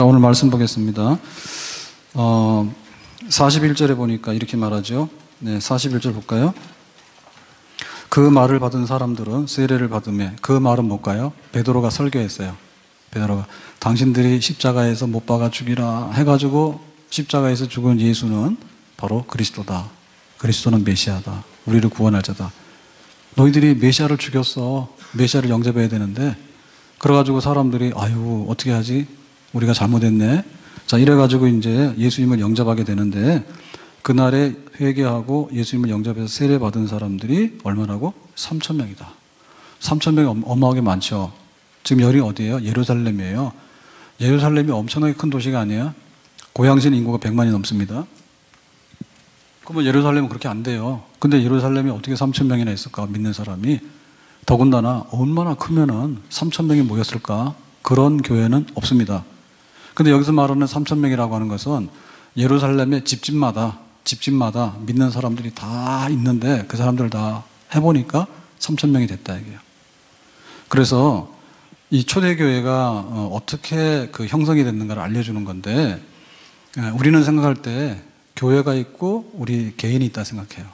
오늘 말씀 보겠습니다. 41절에 보니까 이렇게 말하죠. 네, 41절 볼까요? 그 말을 받은 사람들은 세례를 받으며, 그 말은 뭘까요? 베드로가 설교했어요. 베드로가 당신들이 십자가에서 못 박아 죽이라 해가지고 십자가에서 죽은 예수는 바로 그리스도다. 그리스도는 메시아다. 우리를 구원할 자다. 너희들이 메시아를 죽였어. 메시아를 영접해야 되는데, 그래가지고 사람들이 아유 어떻게 하지? 우리가 잘못했네. 자, 이래가지고 이제 예수님을 영접하게 되는데, 그날에 회개하고 예수님을 영접해서 세례받은 사람들이 얼마라고? 3,000명이다. 3,000명이 어마어마하게 많죠. 지금 여기 어디예요? 예루살렘이에요. 예루살렘이 엄청나게 큰 도시가 아니에요? 고양시는 인구가 100만이 넘습니다. 그러면 예루살렘은 그렇게 안 돼요. 근데 예루살렘이 어떻게 3,000명이나 있을까? 믿는 사람이. 더군다나 얼마나 크면은 3,000명이 모였을까? 그런 교회는 없습니다. 근데 여기서 말하는 3,000명이라고 하는 것은 예루살렘의 집집마다 믿는 사람들이 다 있는데, 그 사람들을 다 해보니까 3,000명이 됐다 이게요. 그래서 이 초대교회가 어떻게 그 형성이 됐는가를 알려주는 건데, 우리는 생각할 때 교회가 있고 우리 개인이 있다 생각해요.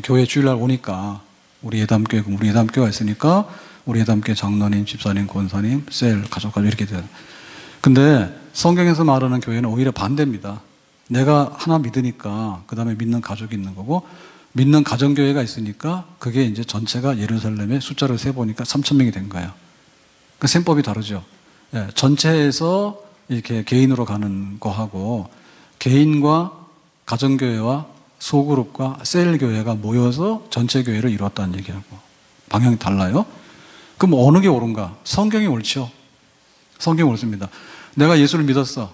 교회 주일날 오니까 우리 예담교회가 있으니까 우리 예담교회 장로님, 집사님, 권사님, 셀, 가족까지 이렇게 돼요. 근데 성경에서 말하는 교회는 오히려 반대입니다. 내가 하나 믿으니까 그 다음에 믿는 가족이 있는 거고, 믿는 가정교회가 있으니까 그게 이제 전체가 예루살렘의 숫자를 세보니까 3,000명이 된 거예요. 그 셈법이 다르죠. 예, 전체에서 이렇게 개인으로 가는 거하고, 개인과 가정교회와 소그룹과 셀교회가 모여서 전체 교회를 이루었다는 얘기하고 방향이 달라요. 그럼 어느 게 옳은가? 성경이 옳죠. 성경이 옳습니다. 내가 예수를 믿었어.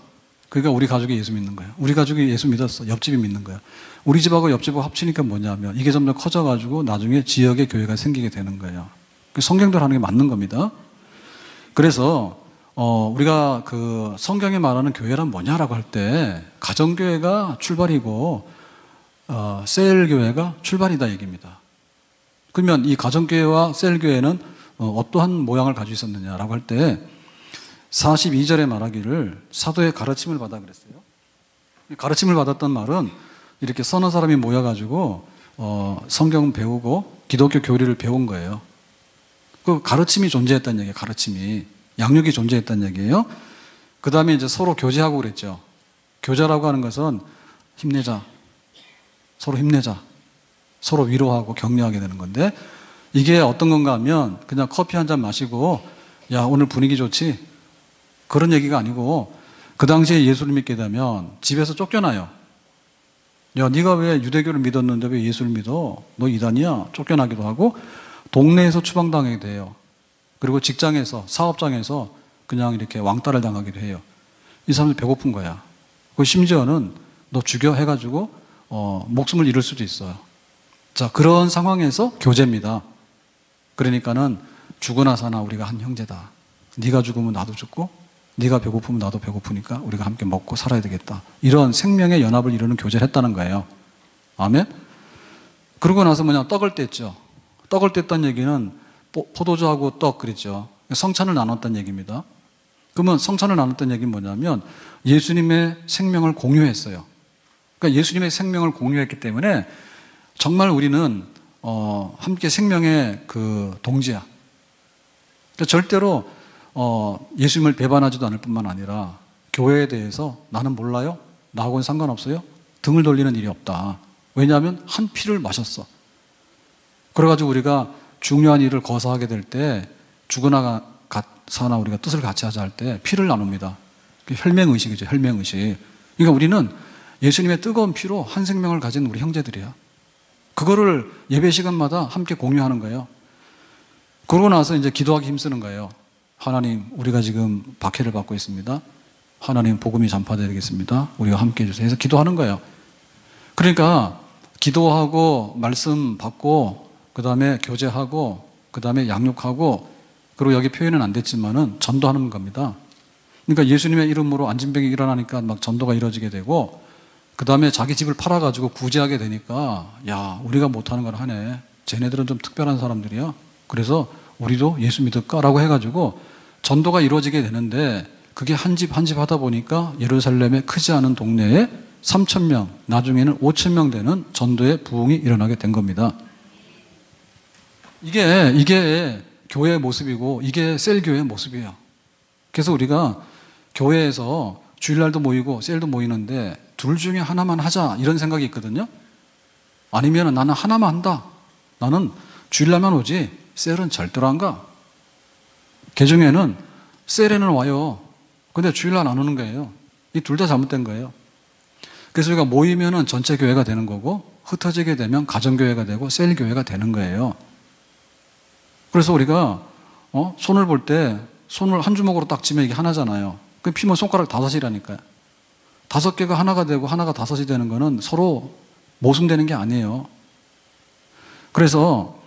그러니까 우리 가족이 예수 믿는 거예요. 우리 가족이 예수 믿었어. 옆집이 믿는 거예요. 우리 집하고 옆집하고 합치니까 뭐냐면 이게 점점 커져가지고 나중에 지역의 교회가 생기게 되는 거예요. 성경대로 하는 게 맞는 겁니다. 그래서 우리가 그 성경에 말하는 교회란 뭐냐라고 할 때, 가정교회가 출발이고 셀교회가 출발이다 얘기입니다. 그러면 이 가정교회와 셀교회는 어떠한 모양을 가지고 있었느냐라고 할 때, 42절에 말하기를 사도의 가르침을 받아 그랬어요. 가르침을 받았단 말은 이렇게 서너 사람이 모여가지고 성경 배우고 기독교 교리를 배운 거예요. 그 가르침이 존재했다는 얘기예요. 가르침이, 양육이 존재했다는 얘기예요. 그 다음에 이제 서로 교제하고 그랬죠. 교제라고 하는 것은 힘내자, 서로 힘내자, 서로 위로하고 격려하게 되는 건데, 이게 어떤 건가 하면 그냥 커피 한 잔 마시고 야 오늘 분위기 좋지? 그런 얘기가 아니고, 그 당시에 예수를 믿게 되면 집에서 쫓겨나요. 야 네가 왜 유대교를 믿었는데 왜 예수를 믿어? 너 이단이야? 쫓겨나기도 하고, 동네에서 추방당하게 돼요. 그리고 직장에서, 사업장에서 그냥 이렇게 왕따를 당하기도 해요. 이 사람들 배고픈 거야. 그 심지어는 너 죽여 해가지고 목숨을 잃을 수도 있어요. 자, 그런 상황에서 교제입니다. 그러니까는 죽으나 사나 우리가 한 형제다. 네가 죽으면 나도 죽고, 네가 배고프면 나도 배고프니까 우리가 함께 먹고 살아야 되겠다. 이런 생명의 연합을 이루는 교제를 했다는 거예요. 아멘? 그러고 나서 떡을 뗐죠. 떡을 뗐다는 얘기는 포도주하고 떡 그랬죠. 성찬을 나눴다는 얘기입니다. 그러면 성찬을 나눴다는 얘기는 뭐냐면 예수님의 생명을 공유했어요. 그러니까 예수님의 생명을 공유했기 때문에 정말 우리는 함께 생명의 그 동지야. 그러니까 절대로 예수님을 배반하지도 않을 뿐만 아니라 교회에 대해서 나는 몰라요? 나하고는 상관없어요? 등을 돌리는 일이 없다. 왜냐하면 한 피를 마셨어. 그래가지고 우리가 중요한 일을 거사하게 될 때, 죽으나 사나 우리가 뜻을 같이 하자 할 때 피를 나눕니다. 혈맹의식이죠. 혈맹의식. 그러니까 우리는 예수님의 뜨거운 피로 한 생명을 가진 우리 형제들이야. 그거를 예배 시간마다 함께 공유하는 거예요. 그러고 나서 이제 기도하기 힘쓰는 거예요. 하나님, 우리가 지금 박해를 받고 있습니다. 하나님, 복음이 전파되겠습니다. 우리가 함께 해주세요. 해서 기도하는 거예요. 그러니까 기도하고 말씀 받고 그 다음에 교제하고 그 다음에 양육하고, 그리고 여기 표현은 안 됐지만은 전도하는 겁니다. 그러니까 예수님의 이름으로 안진병이 일어나니까 막 전도가 이루어지게 되고, 그 다음에 자기 집을 팔아가지고 구제하게 되니까 야 우리가 못하는 걸 하네. 쟤네들은 좀 특별한 사람들이야. 그래서 우리도 예수 믿을까라고 해가지고 전도가 이루어지게 되는데, 그게 한 집 한 집 하다 보니까 예루살렘의 크지 않은 동네에 3,000명, 나중에는 5,000명 되는 전도의 부흥이 일어나게 된 겁니다. 이게 교회의 모습이고 이게 셀교회의 모습이에요. 그래서 우리가 교회에서 주일날도 모이고 셀도 모이는데 둘 중에 하나만 하자 이런 생각이 있거든요. 아니면 나는 하나만 한다. 나는 주일날만 오지 셀은 절대로 안 가. 개중에는 셀에는 와요. 근데 주일날 안 오는 거예요. 이 둘 다 잘못된 거예요. 그래서 우리가 모이면은 전체 교회가 되는 거고 흩어지게 되면 가정교회가 되고 셀교회가 되는 거예요. 그래서 우리가 손을 볼 때 손을 한 주먹으로 딱 쥐면 이게 하나잖아요. 그 피면 손가락 5이라니까요. 5개가 하나가 되고 하나가 5이 되는 거는 서로 모순되는 게 아니에요. 그래서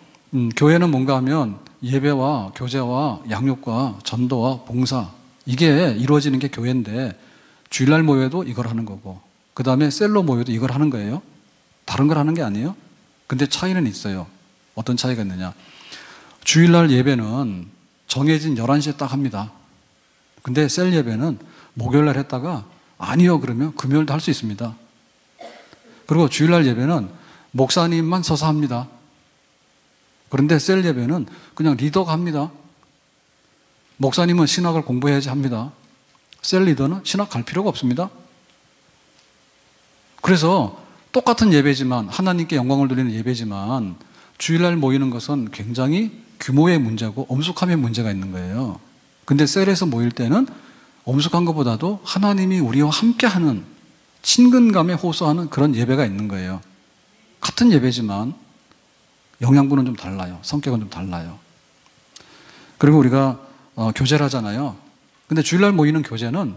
교회는 뭔가 하면 예배와 교제와 양육과 전도와 봉사 이게 이루어지는 게 교회인데 주일날 모여도 이걸 하는 거고 그 다음에 셀로 모여도 이걸 하는 거예요. 다른 걸 하는 게 아니에요. 근데 차이는 있어요. 어떤 차이가 있느냐. 주일날 예배는 정해진 11시에 딱 합니다. 근데 셀 예배는 목요일날 했다가 아니요 그러면 금요일도 할 수 있습니다. 그리고 주일날 예배는 목사님만 서서 합니다. 그런데 셀 예배는 그냥 리더가 합니다. 목사님은 신학을 공부해야지 합니다. 셀 리더는 신학 갈 필요가 없습니다. 그래서 똑같은 예배지만 하나님께 영광을 돌리는 예배지만 주일날 모이는 것은 굉장히 규모의 문제고 엄숙함의 문제가 있는 거예요. 근데 셀에서 모일 때는 엄숙한 것보다도 하나님이 우리와 함께하는 친근감에 호소하는 그런 예배가 있는 거예요. 같은 예배지만 영양분은 좀 달라요. 성격은 좀 달라요. 그리고 우리가 교제를 하잖아요. 근데 주일날 모이는 교제는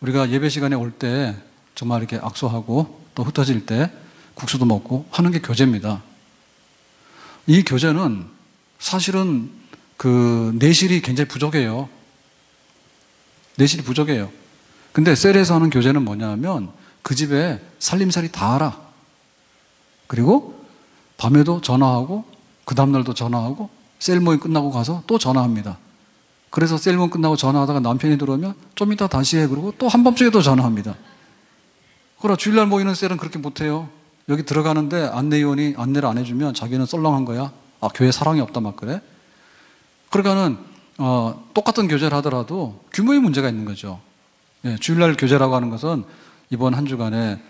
우리가 예배 시간에 올 때 정말 이렇게 악수하고 또 흩어질 때 국수도 먹고 하는 게 교제입니다. 이 교제는 사실은 그 내실이 굉장히 부족해요. 내실이 부족해요. 근데 셀에서 하는 교제는 뭐냐면 그 집에 살림살이 다 알아. 그리고 밤에도 전화하고 그 다음날도 전화하고 셀 모임 끝나고 가서 또 전화합니다. 그래서 셀 모임 끝나고 전화하다가 남편이 들어오면 좀 이따 다시 해. 그러고 또 한밤중에 또 전화합니다. 그러나 주일날 모이는 셀은 그렇게 못해요. 여기 들어가는데 안내위원이 안내를 안 해주면 자기는 썰렁한 거야. 아, 교회 사랑이 없다 막 그래. 그러니까는 똑같은 교제를 하더라도 규모의 문제가 있는 거죠. 예, 주일날 교제라고 하는 것은 이번 한 주간에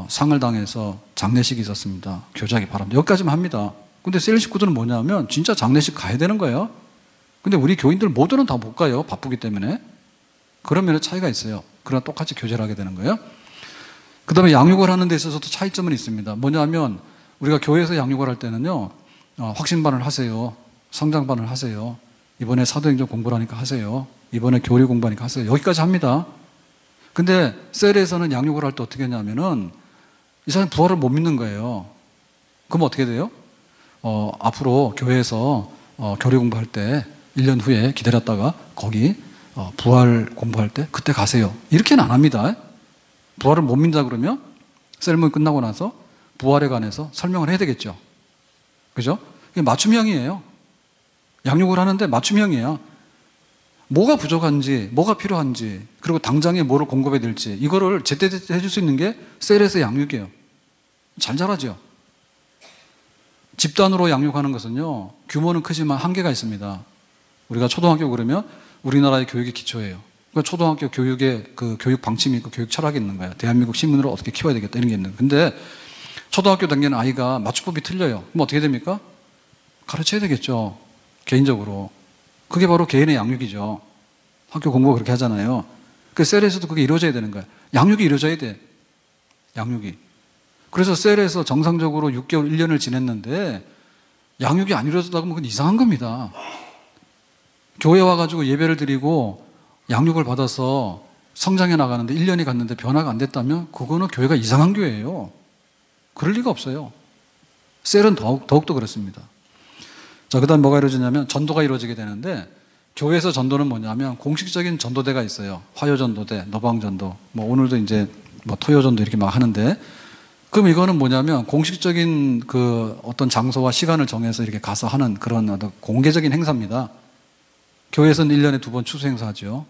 상을 당해서 장례식이 있었습니다. 교제하기 바랍니다. 여기까지만 합니다. 근데 셀 식구들은 뭐냐면 진짜 장례식 가야 되는 거예요. 근데 우리 교인들 모두는 다 못 가요. 바쁘기 때문에. 그런 면에 차이가 있어요. 그러나 똑같이 교제를 하게 되는 거예요. 그 다음에 양육을 하는 데 있어서도 차이점은 있습니다. 뭐냐면 우리가 교회에서 양육을 할 때는요, 확신반을 하세요. 성장반을 하세요. 이번에 사도행전 공부를 하니까 하세요. 이번에 교리 공부하니까 하세요. 여기까지 합니다. 근데 셀에서는 양육을 할 때 어떻게 했냐면은 이 사람이 부활을 못 믿는 거예요. 그럼 어떻게 돼요? 앞으로 교회에서 교리 공부할 때 1년 후에 기다렸다가 거기 부활 공부할 때 그때 가세요. 이렇게는 안 합니다. 부활을 못 믿는다 그러면 셀모임 끝나고 나서 부활에 관해서 설명을 해야 되겠죠. 그죠? 이게 맞춤형이에요. 양육을 하는데 맞춤형이에요. 뭐가 부족한지, 뭐가 필요한지, 그리고 당장에 뭐를 공급해야 될지 이거를 제때제때 해줄 수 있는 게 셀에서 양육이에요. 잘 자라죠. 집단으로 양육하는 것은요, 규모는 크지만 한계가 있습니다. 우리가 초등학교 그러면 우리나라의 교육의 기초예요. 그러니까 초등학교 교육의 그 교육 방침이 있고 교육 철학이 있는 거예요. 대한민국 시민으로 어떻게 키워야 되겠다 이런 게 있는 거예요. 근데 초등학교 단계는 아이가 맞춤법이 틀려요. 그럼 어떻게 됩니까? 가르쳐야 되겠죠. 개인적으로. 그게 바로 개인의 양육이죠. 학교 공부가 그렇게 하잖아요. 그 셀에서도 그게 이루어져야 되는 거예요. 양육이 이루어져야 돼. 양육이. 그래서 셀에서 정상적으로 6개월, 1년을 지냈는데 양육이 안 이루어졌다고 하면 그건 이상한 겁니다. 교회 와가지고 예배를 드리고 양육을 받아서 성장해 나가는데 1년이 갔는데 변화가 안 됐다면 그거는 교회가 이상한 교회예요. 그럴 리가 없어요. 셀은 더욱더 그렇습니다. 자, 그 다음 뭐가 이루어지냐면 전도가 이루어지게 되는데 교회에서 전도는 뭐냐면 공식적인 전도대가 있어요. 화요전도대, 너방전도, 뭐 오늘도 이제 뭐 토요전도 이렇게 막 하는데 그럼 이거는 뭐냐면 공식적인 그 어떤 장소와 시간을 정해서 이렇게 가서 하는 그런 어떤 공개적인 행사입니다. 교회에서는 1년에 2번 추수 행사하죠.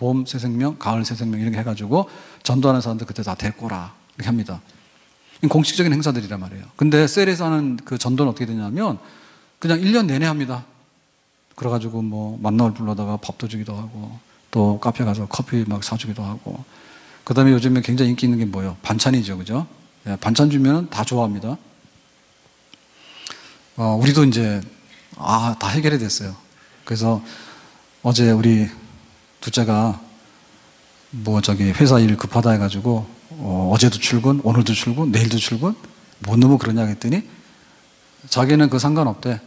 봄 새 생명, 가을 새 생명 이렇게 해가지고 전도하는 사람들 그때 다 데리고 오라 이렇게 합니다. 공식적인 행사들이란 말이에요. 근데 셀에서 하는 그 전도는 어떻게 되냐면 그냥 1년 내내 합니다. 그래가지고 뭐 만남을 불러다가 밥도 주기도 하고 또 카페 가서 커피 막 사주기도 하고 그 다음에 요즘에 굉장히 인기 있는 게 뭐예요? 반찬이죠. 그죠? 예, 반찬 주면 다 좋아합니다. 우리도 이제 다 해결이 됐어요. 그래서 어제 우리 둘째가 뭐 회사 일 급하다 해가지고 어제도 출근, 오늘도 출근, 내일도 출근 뭐 너무 그러냐 했더니 자기는 그 상관없대.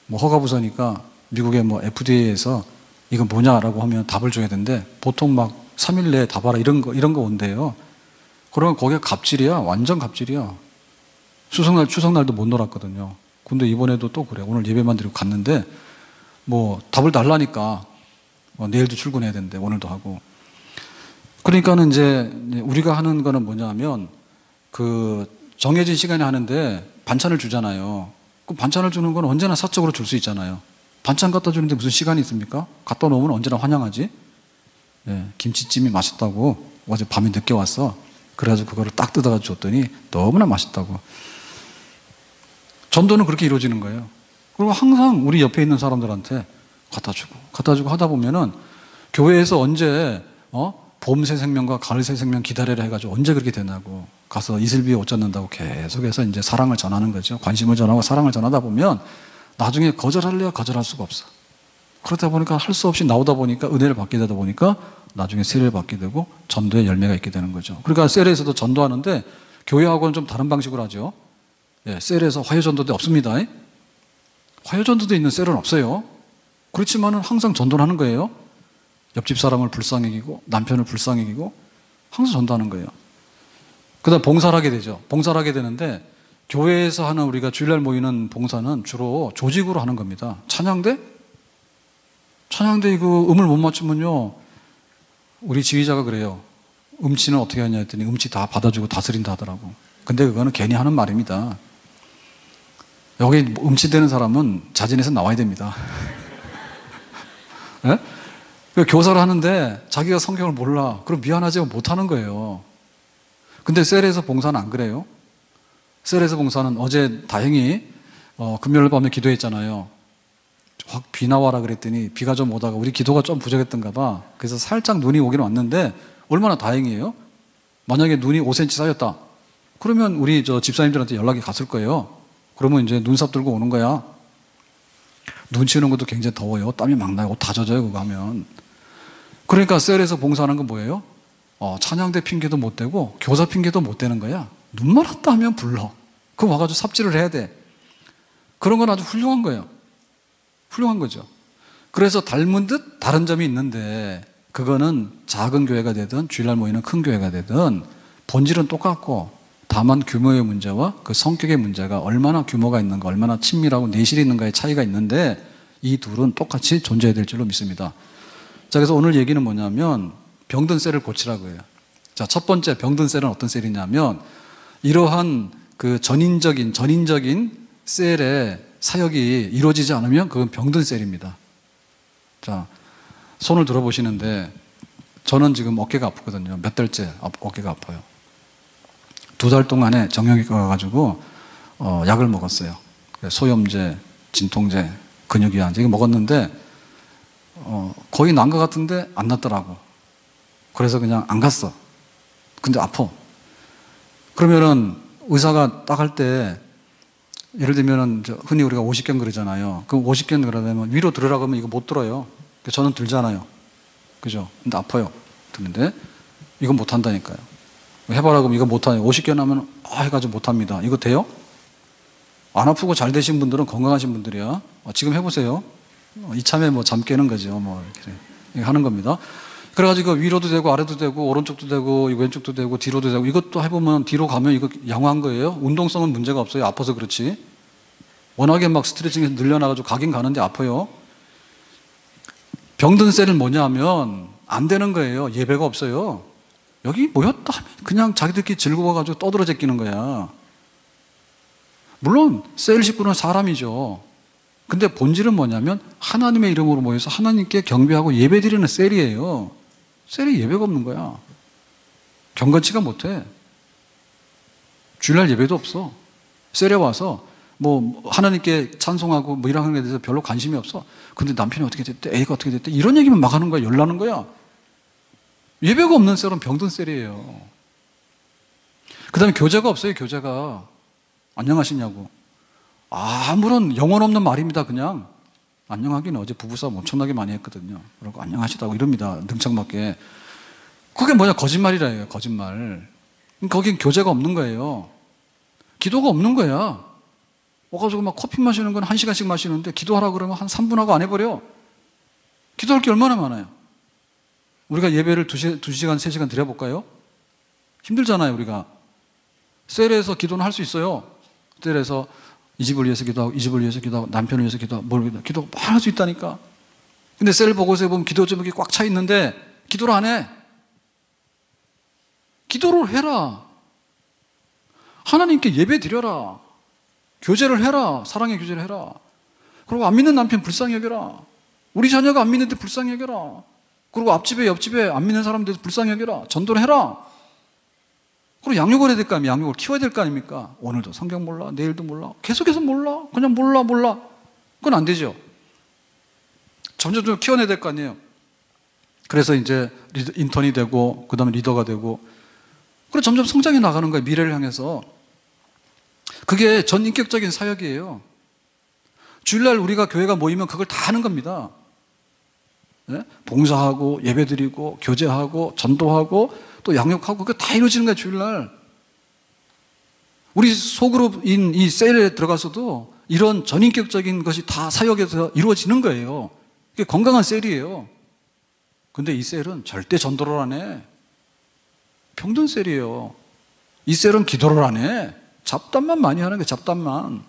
뭐 허가부서니까 미국의 뭐 FDA에서 이거 뭐냐라고 하면 답을 줘야 되는데 보통 막 3일 내에 답하라 이런 거 온대요. 그러면 거기가 갑질이야. 완전 갑질이야. 추석날도 못 놀았거든요. 근데 이번에도 또 그래. 오늘 예배만 드리고 갔는데 뭐 답을 달라니까 내일도 출근해야 되는데 오늘도 하고. 그러니까는 이제 우리가 하는 거는 뭐냐면 그 정해진 시간에 하는데 반찬을 주잖아요. 그 반찬을 주는 건 언제나 사적으로 줄 수 있잖아요. 반찬 갖다 주는데 무슨 시간이 있습니까? 갖다 놓으면 언제나 환영하지. 예, 김치찜이 맛있다고 어제 밤에 늦게 왔어. 그래가지고 그거를 딱 뜯어가지고 줬더니 너무나 맛있다고. 전도는 그렇게 이루어지는 거예요. 그리고 항상 우리 옆에 있는 사람들한테 갖다 주고 하다 보면은 교회에서 언제 봄 새 생명과 가을 새 생명 기다려라 해가지고 언제 그렇게 되냐고 가서 이슬비에 옷 젖는다고 계속해서 이제 사랑을 전하는 거죠. 관심을 전하고 사랑을 전하다 보면 나중에 거절할래야 거절할 수가 없어. 그러다 보니까 할 수 없이 나오다 보니까 은혜를 받게 되다 보니까 나중에 세례를 받게 되고 전도의 열매가 있게 되는 거죠. 그러니까 셀에서도 전도하는데 교회하고는 좀 다른 방식으로 하죠. 예, 셀에서 화요전도도 없습니다. 화요전도도 있는 셀은 없어요. 그렇지만은 항상 전도를 하는 거예요. 옆집 사람을 불쌍히 여기고 남편을 불쌍히 여기고 항상 전도하는 거예요. 그 다음 봉사를 하게 되죠. 봉사를 하게 되는데 교회에서 하는 우리가 주일날 모이는 봉사는 주로 조직으로 하는 겁니다. 찬양대 이거 음을 못 맞추면요 우리 지휘자가 그래요. 음치는 어떻게 하냐 했더니 음치 다 받아주고 다스린다 하더라고. 근데 그거는 괜히 하는 말입니다. 여기 음치 되는 사람은 자진해서 나와야 됩니다. 네? 교사를 하는데 자기가 성경을 몰라. 그럼 미안하지만 못하는 거예요. 근데 셀에서 봉사는 안 그래요. 셀에서 봉사는 어제 다행히 금요일 밤에 기도했잖아요. 확 비 나와라 그랬더니 비가 좀 오다가 우리 기도가 좀 부족했던가 봐. 그래서 살짝 눈이 오긴 왔는데 얼마나 다행이에요. 만약에 눈이 5cm 쌓였다. 그러면 우리 집사님들한테 연락이 갔을 거예요. 그러면 이제 눈삽 들고 오는 거야. 눈 치우는 것도 굉장히 더워요. 땀이 막 나요. 옷 다 젖어요. 그거 하면. 그러니까 셀에서 봉사하는 건 뭐예요? 찬양대 핑계도 못 대고 교사 핑계도 못 대는 거야. 눈만 왔다 하면 불러. 그럼 와가지고 삽질을 해야 돼. 그런 건 아주 훌륭한 거예요. 훌륭한 거죠. 그래서 닮은 듯 다른 점이 있는데 그거는 작은 교회가 되든 주일날 모이는 큰 교회가 되든 본질은 똑같고 다만 규모의 문제와 그 성격의 문제가 얼마나 규모가 있는가 얼마나 친밀하고 내실이 있는가의 차이가 있는데 이 둘은 똑같이 존재해야 될 줄로 믿습니다. 자, 그래서 오늘 얘기는 뭐냐면 병든 셀을 고치라고 해요. 자, 첫 번째 병든 셀은 어떤 셀이냐면 이러한 그 전인적인 셀의 사역이 이루어지지 않으면 그건 병든 셀입니다. 자, 손을 들어보시는데 저는 지금 어깨가 아프거든요. 몇 달째 어깨가 아파요. 2달 동안에 정형외과 가가지고 약을 먹었어요. 소염제, 진통제, 근육이완제 이거 먹었는데 거의 난 것 같은데 안 났더라고. 그래서 그냥 안 갔어. 근데 아파. 그러면은 의사가 딱 할 때 예를 들면은 흔히 우리가 50견 그러잖아요. 그럼 50견 그러면 위로 들으라고 하면 이거 못 들어요. 저는 들잖아요. 그죠? 근데 아파요. 듣는데 이건 못 한다니까요. 해봐라 그러면 이거 못 하요. 50견 하면 해가지고 못 합니다. 이거 돼요? 안 아프고 잘 되신 분들은 건강하신 분들이야. 지금 해보세요. 이참에 잠 깨는 거죠. 이렇게 하는 겁니다. 그래가지고 위로도 되고 아래도 되고 오른쪽도 되고 왼쪽도 되고 뒤로도 되고 이것도 해보면 뒤로 가면 이거 양호한 거예요. 운동성은 문제가 없어요. 아파서 그렇지. 워낙에 막 스트레칭해서 늘려나가지고 가긴 가는데 아파요. 병든 셀은 뭐냐 하면 안 되는 거예요. 예배가 없어요. 여기 모였다 하면 그냥 자기들끼리 즐거워가지고 떠들어 제끼는 거야. 물론 셀 식구는 사람이죠. 근데 본질은 뭐냐면 하나님의 이름으로 모여서 하나님께 경배하고 예배드리는 셀이에요. 셀에 예배가 없는 거야. 경건치가 못해. 주일날 예배도 없어. 셀에 와서 뭐 하나님께 찬송하고 뭐 이런 거에 대해서 별로 관심이 없어. 근데 남편이 어떻게 됐대? 애가 어떻게 됐대? 이런 얘기만 막 하는 거야. 열나는 거야. 예배가 없는 셀은 병든 셀이에요. 그 다음에 교제가 없어요. 교제가. 안녕하시냐고. 아무런 영혼 없는 말입니다. 그냥 안녕하기는 어제 부부싸움 엄청나게 많이 했거든요. 그러고 안녕하시다고 이럽니다. 능청맞게. 그게 뭐냐? 거짓말이라요. 거짓말. 거긴 교제가 없는 거예요. 기도가 없는 거야. 와가지고 막 커피 마시는 건 1시간씩 마시는데 기도하라 그러면 한 3분 하고 안 해버려. 기도할 게 얼마나 많아요. 우리가 예배를 2시간, 3시간 드려볼까요? 힘들잖아요. 우리가 셀에서 기도는 할 수 있어요. 셀에서 이 집을 위해서 기도하고 이 집을 위해서 기도하고 남편을 위해서 기도하고 뭘 기도 막 할 수 있다니까. 근데 셀 보고서 보면 기도 제목이 꽉 차 있는데 기도를 안 해. 기도를 해라. 하나님께 예배 드려라. 교제를 해라. 사랑의 교제를 해라. 그리고 안 믿는 남편 불쌍히 여겨라. 우리 자녀가 안 믿는데 불쌍히 여겨라. 그리고 앞집에 옆집에 안 믿는 사람들 불쌍히 여겨라. 전도를 해라. 그리고 양육을 해야 될 거 아닙니까? 양육을 키워야 될 거 아닙니까? 오늘도 성경 몰라. 내일도 몰라. 계속해서 몰라. 그냥 몰라. 그건 안 되죠. 점점 좀 키워내야 될 거 아니에요. 그래서 이제 인턴이 되고 그 다음에 리더가 되고 그리고 점점 성장해 나가는 거예요. 미래를 향해서. 그게 전인격적인 사역이에요. 주일날 우리가 교회가 모이면 그걸 다 하는 겁니다. 네? 봉사하고 예배드리고 교제하고 전도하고 또 양육하고 그게 다 이루어지는 거예요. 주일날. 우리 소그룹인 이 셀에 들어가서도 이런 전인격적인 것이 다 사역에서 이루어지는 거예요. 이게 건강한 셀이에요. 근데 이 셀은 절대 전도를 안 해. 병든 셀이에요. 이 셀은 기도를 안 해. 잡담만 많이 하는 게 잡담만.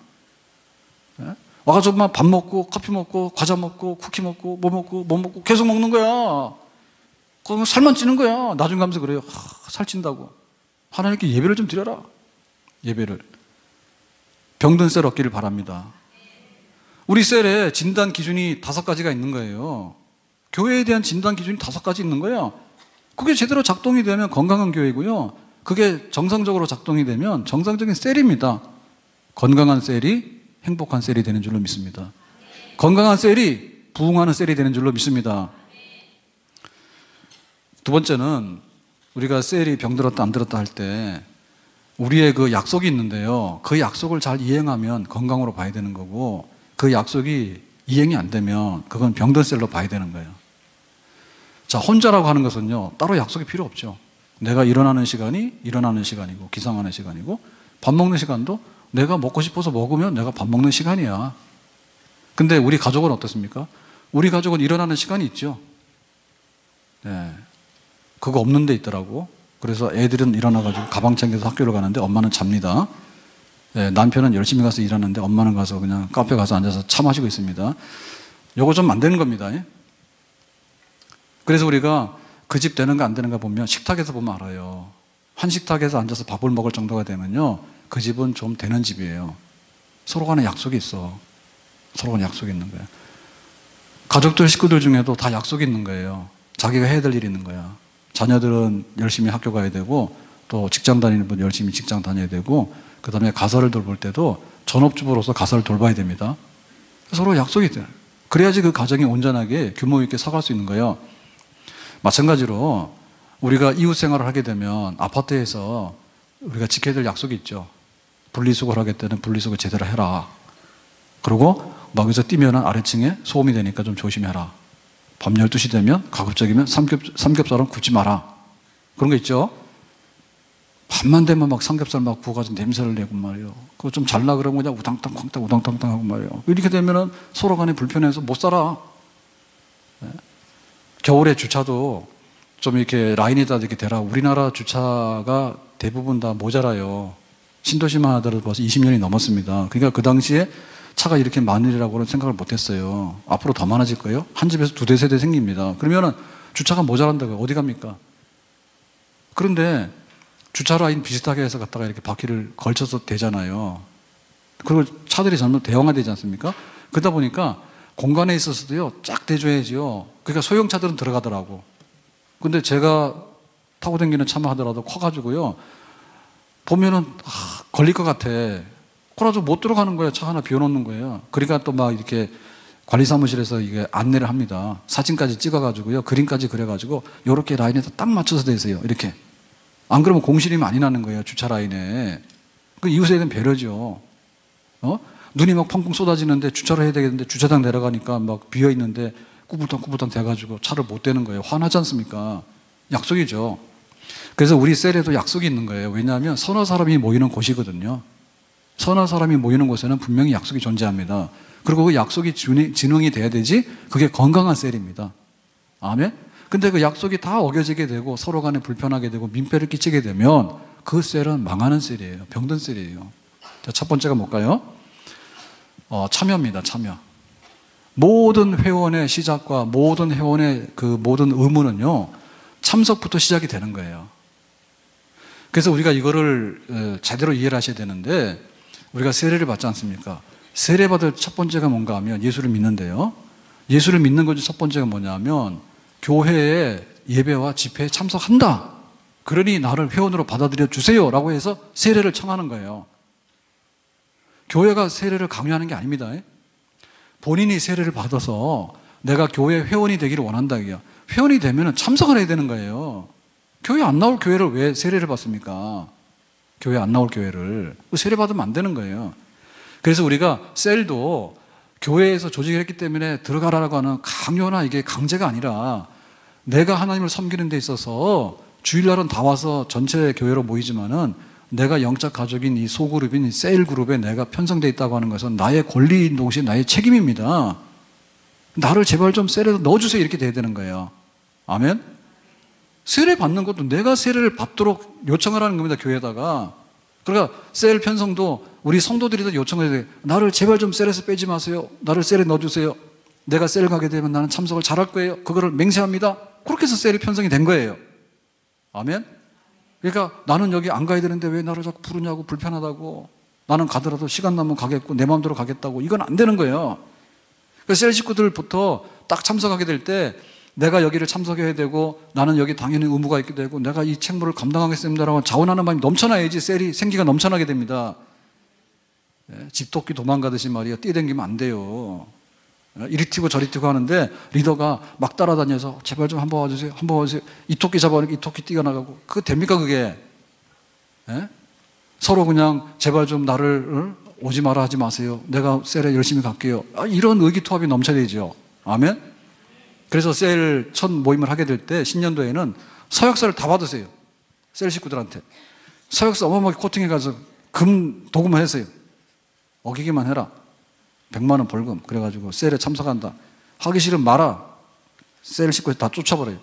네? 와가지고 막 밥 먹고 커피 먹고 과자 먹고 쿠키 먹고 뭐 먹고 계속 먹는 거야. 그러면 살만 찌는 거야. 나중 가면서 그래요. 살찐다고. 하나님께 예배를 좀 드려라. 예배를. 병든 셀 얻기를 바랍니다. 우리 셀에 진단 기준이 5가지가 있는 거예요. 교회에 대한 진단 기준이 5가지 있는 거예요. 그게 제대로 작동이 되면 건강한 교회고요. 그게 정상적으로 작동이 되면 정상적인 셀입니다. 건강한 셀이 행복한 셀이 되는 줄로 믿습니다. 건강한 셀이 부흥하는 셀이 되는 줄로 믿습니다. 두 번째는 우리가 셀이 병들었다 안 들었다 할 때 우리의 그 약속이 있는데요. 그 약속을 잘 이행하면 건강으로 봐야 되는 거고 그 약속이 이행이 안 되면 그건 병든 셀로 봐야 되는 거예요. 자, 혼자라고 하는 것은요. 따로 약속이 필요 없죠. 내가 일어나는 시간이 일어나는 시간이고 기상하는 시간이고 밥 먹는 시간도 내가 먹고 싶어서 먹으면 내가 밥 먹는 시간이야. 근데 우리 가족은 어떻습니까? 우리 가족은 일어나는 시간이 있죠. 네. 그거 없는 데 있더라고. 그래서 애들은 일어나가지고 가방 챙겨서 학교를 가는데 엄마는 잡니다. 네, 남편은 열심히 가서 일하는데 엄마는 가서 그냥 카페 가서 앉아서 차 마시고 있습니다. 요거 좀 안 되는 겁니다. 그래서 우리가 그 집 되는가 안 되는가 보면 식탁에서 보면 알아요. 한 식탁에서 앉아서 밥을 먹을 정도가 되면요. 그 집은 좀 되는 집이에요. 서로 간에 약속이 있어. 서로 간에 약속이 있는 거예요. 가족들, 식구들 중에도 다 약속이 있는 거예요. 자기가 해야 될 일이 있는 거야. 자녀들은 열심히 학교 가야 되고 또 직장 다니는 분 열심히 직장 다녀야 되고 그 다음에 가사를 돌볼 때도 전업주부로서 가사를 돌봐야 됩니다. 서로 약속이 돼요. 그래야지 그 가정이 온전하게 규모 있게 서갈 수 있는 거예요. 마찬가지로 우리가 이웃 생활을 하게 되면 아파트에서 우리가 지켜야 될 약속이 있죠. 분리수거를 하게 때는 분리수거 제대로 해라. 그리고 막 여기서 뛰면 아래층에 소음이 되니까 좀 조심해라. 밤 12시 되면 가급적이면 삼겹살은 굽지 마라. 그런 거 있죠. 밤만 되면 막 삼겹살 막 구워가지고 냄새를 내고 말이에요. 그거 좀 잘라 그러면 그냥 우당탕 쾅탕 우당탕탕 하고 말이에요. 이렇게 되면은 서로 간에 불편해서 못 살아. 네. 겨울에 주차도 좀 이렇게 라인에다 이렇게 대라. 우리나라 주차가 대부분 다 모자라요. 신도시만 하더라도 벌써 20년이 넘었습니다. 그러니까 그 당시에 차가 이렇게 많으리라고는 생각을 못 했어요. 앞으로 더 많아질 거예요. 한 집에서 2대, 3대 생깁니다. 그러면은 주차가 모자란다고요. 어디 갑니까? 그런데 주차 라인 비슷하게 해서 갖다가 이렇게 바퀴를 걸쳐서 대잖아요. 그리고 차들이 점점 대형화되지 않습니까? 그러다 보니까 공간에 있어서도요, 쫙 대줘야지요. 그러니까 소형차들은 들어가더라고. 근데 제가 타고 다니는 차만 하더라도 커가지고요. 보면은 걸릴 것 같아. 그래가지고 못 들어가는 거예요. 차 하나 비워놓는 거예요. 그러니까 또 막 이렇게 관리사무실에서 이게 안내를 합니다. 사진까지 찍어가지고요. 그림까지 그려가지고 요렇게 라인에서 딱 맞춰서 대세요. 이렇게. 안 그러면 공실이 많이 나는 거예요. 주차 라인에. 그 이웃에 대한 배려죠. 눈이 막 펑펑 쏟아지는데 주차를 해야 되겠는데 주차장 내려가니까 막 비어 있는데 꾸불탕꾸불탕 돼가지고 차를 못 대는 거예요. 화나지 않습니까? 약속이죠. 그래서 우리 셀에도 약속이 있는 거예요. 왜냐하면 서너 사람이 모이는 곳이거든요. 서너 사람이 모이는 곳에는 분명히 약속이 존재합니다. 그리고 그 약속이 진흥이 돼야 되지, 그게 건강한 셀입니다. 아멘? 근데 그 약속이 다 어겨지게 되고 서로 간에 불편하게 되고 민폐를 끼치게 되면 그 셀은 망하는 셀이에요. 병든 셀이에요. 자, 첫 번째가 뭘까요? 참여입니다. 참여. 모든 회원의 시작과 모든 회원의 그 모든 의무는요, 참석부터 시작이 되는 거예요. 그래서 우리가 이거를 제대로 이해를 하셔야 되는데, 우리가 세례를 받지 않습니까? 세례 받을 첫 번째가 뭔가 하면 예수를 믿는데요. 예수를 믿는 것이 첫 번째가 뭐냐면 교회의 예배와 집회에 참석한다. 그러니 나를 회원으로 받아들여 주세요 라고 해서 세례를 청하는 거예요. 교회가 세례를 강요하는 게 아닙니다. 본인이 세례를 받아서 내가 교회 회원이 되기를 원한다. 회원이 되면 참석을 해야 되는 거예요. 교회 안 나올 교회를 왜 세례를 받습니까? 교회 안 나올 교회를. 세례 받으면 안 되는 거예요. 그래서 우리가 셀도 교회에서 조직을 했기 때문에 들어가라고 하는 강요나 이게 강제가 아니라 내가 하나님을 섬기는 데 있어서 주일날은 다 와서 전체 교회로 모이지만은 내가 영적 가족인 이 소그룹인 이 셀 그룹에 내가 편성되어 있다고 하는 것은 나의 권리인 동시에 나의 책임입니다. 나를 제발 좀 셀에도 넣어주세요. 이렇게 돼야 되는 거예요. 아멘? 세례 받는 것도 내가 세례를 받도록 요청을 하는 겁니다. 교회에다가. 그러니까 셀 편성도 우리 성도들이 다 요청을 해야 돼요. 나를 제발 좀 셀에서 빼지 마세요. 나를 셀에 넣어주세요. 내가 셀 가게 되면 나는 참석을 잘할 거예요. 그거를 맹세합니다. 그렇게 해서 셀이 편성이 된 거예요. 아멘? 그러니까 나는 여기 안 가야 되는데 왜 나를 자꾸 부르냐고, 불편하다고, 나는 가더라도 시간 나면 가겠고 내 마음대로 가겠다고, 이건 안 되는 거예요. 그래서 셀 식구들부터 딱 참석하게 될 때 내가 여기를 참석해야 되고 나는 여기 당연히 의무가 있게 되고 내가 이 책무를 감당하겠습니다라고 자원하는 마음이 넘쳐나야지 셀이 생기가 넘쳐나게 됩니다. 집토끼 도망가듯이 말이야, 뛰어다니면 안 돼요. 이리 튀고 저리 튀고 하는데 리더가 막 따라다녀서 제발 좀 한번 와주세요. 한번 와주세요. 이 토끼 잡아놓고 이 토끼 뛰어나가고, 그거 됩니까 그게? 서로 그냥 제발 좀 나를 오지 마라 하지 마세요. 내가 셀에 열심히 갈게요. 이런 의기투합이 넘쳐야 되죠. 아멘? 그래서 셀 첫 모임을 하게 될 때 신년도에는 서약서를 다 받으세요. 셀 식구들한테. 서약서 어마어마하게 코팅해가서 금 도금을 했어요. 어기기만 해라. 100만 원 벌금. 그래가지고 셀에 참석한다. 하기 싫으면 말아. 셀 식구에 다 쫓아버려요.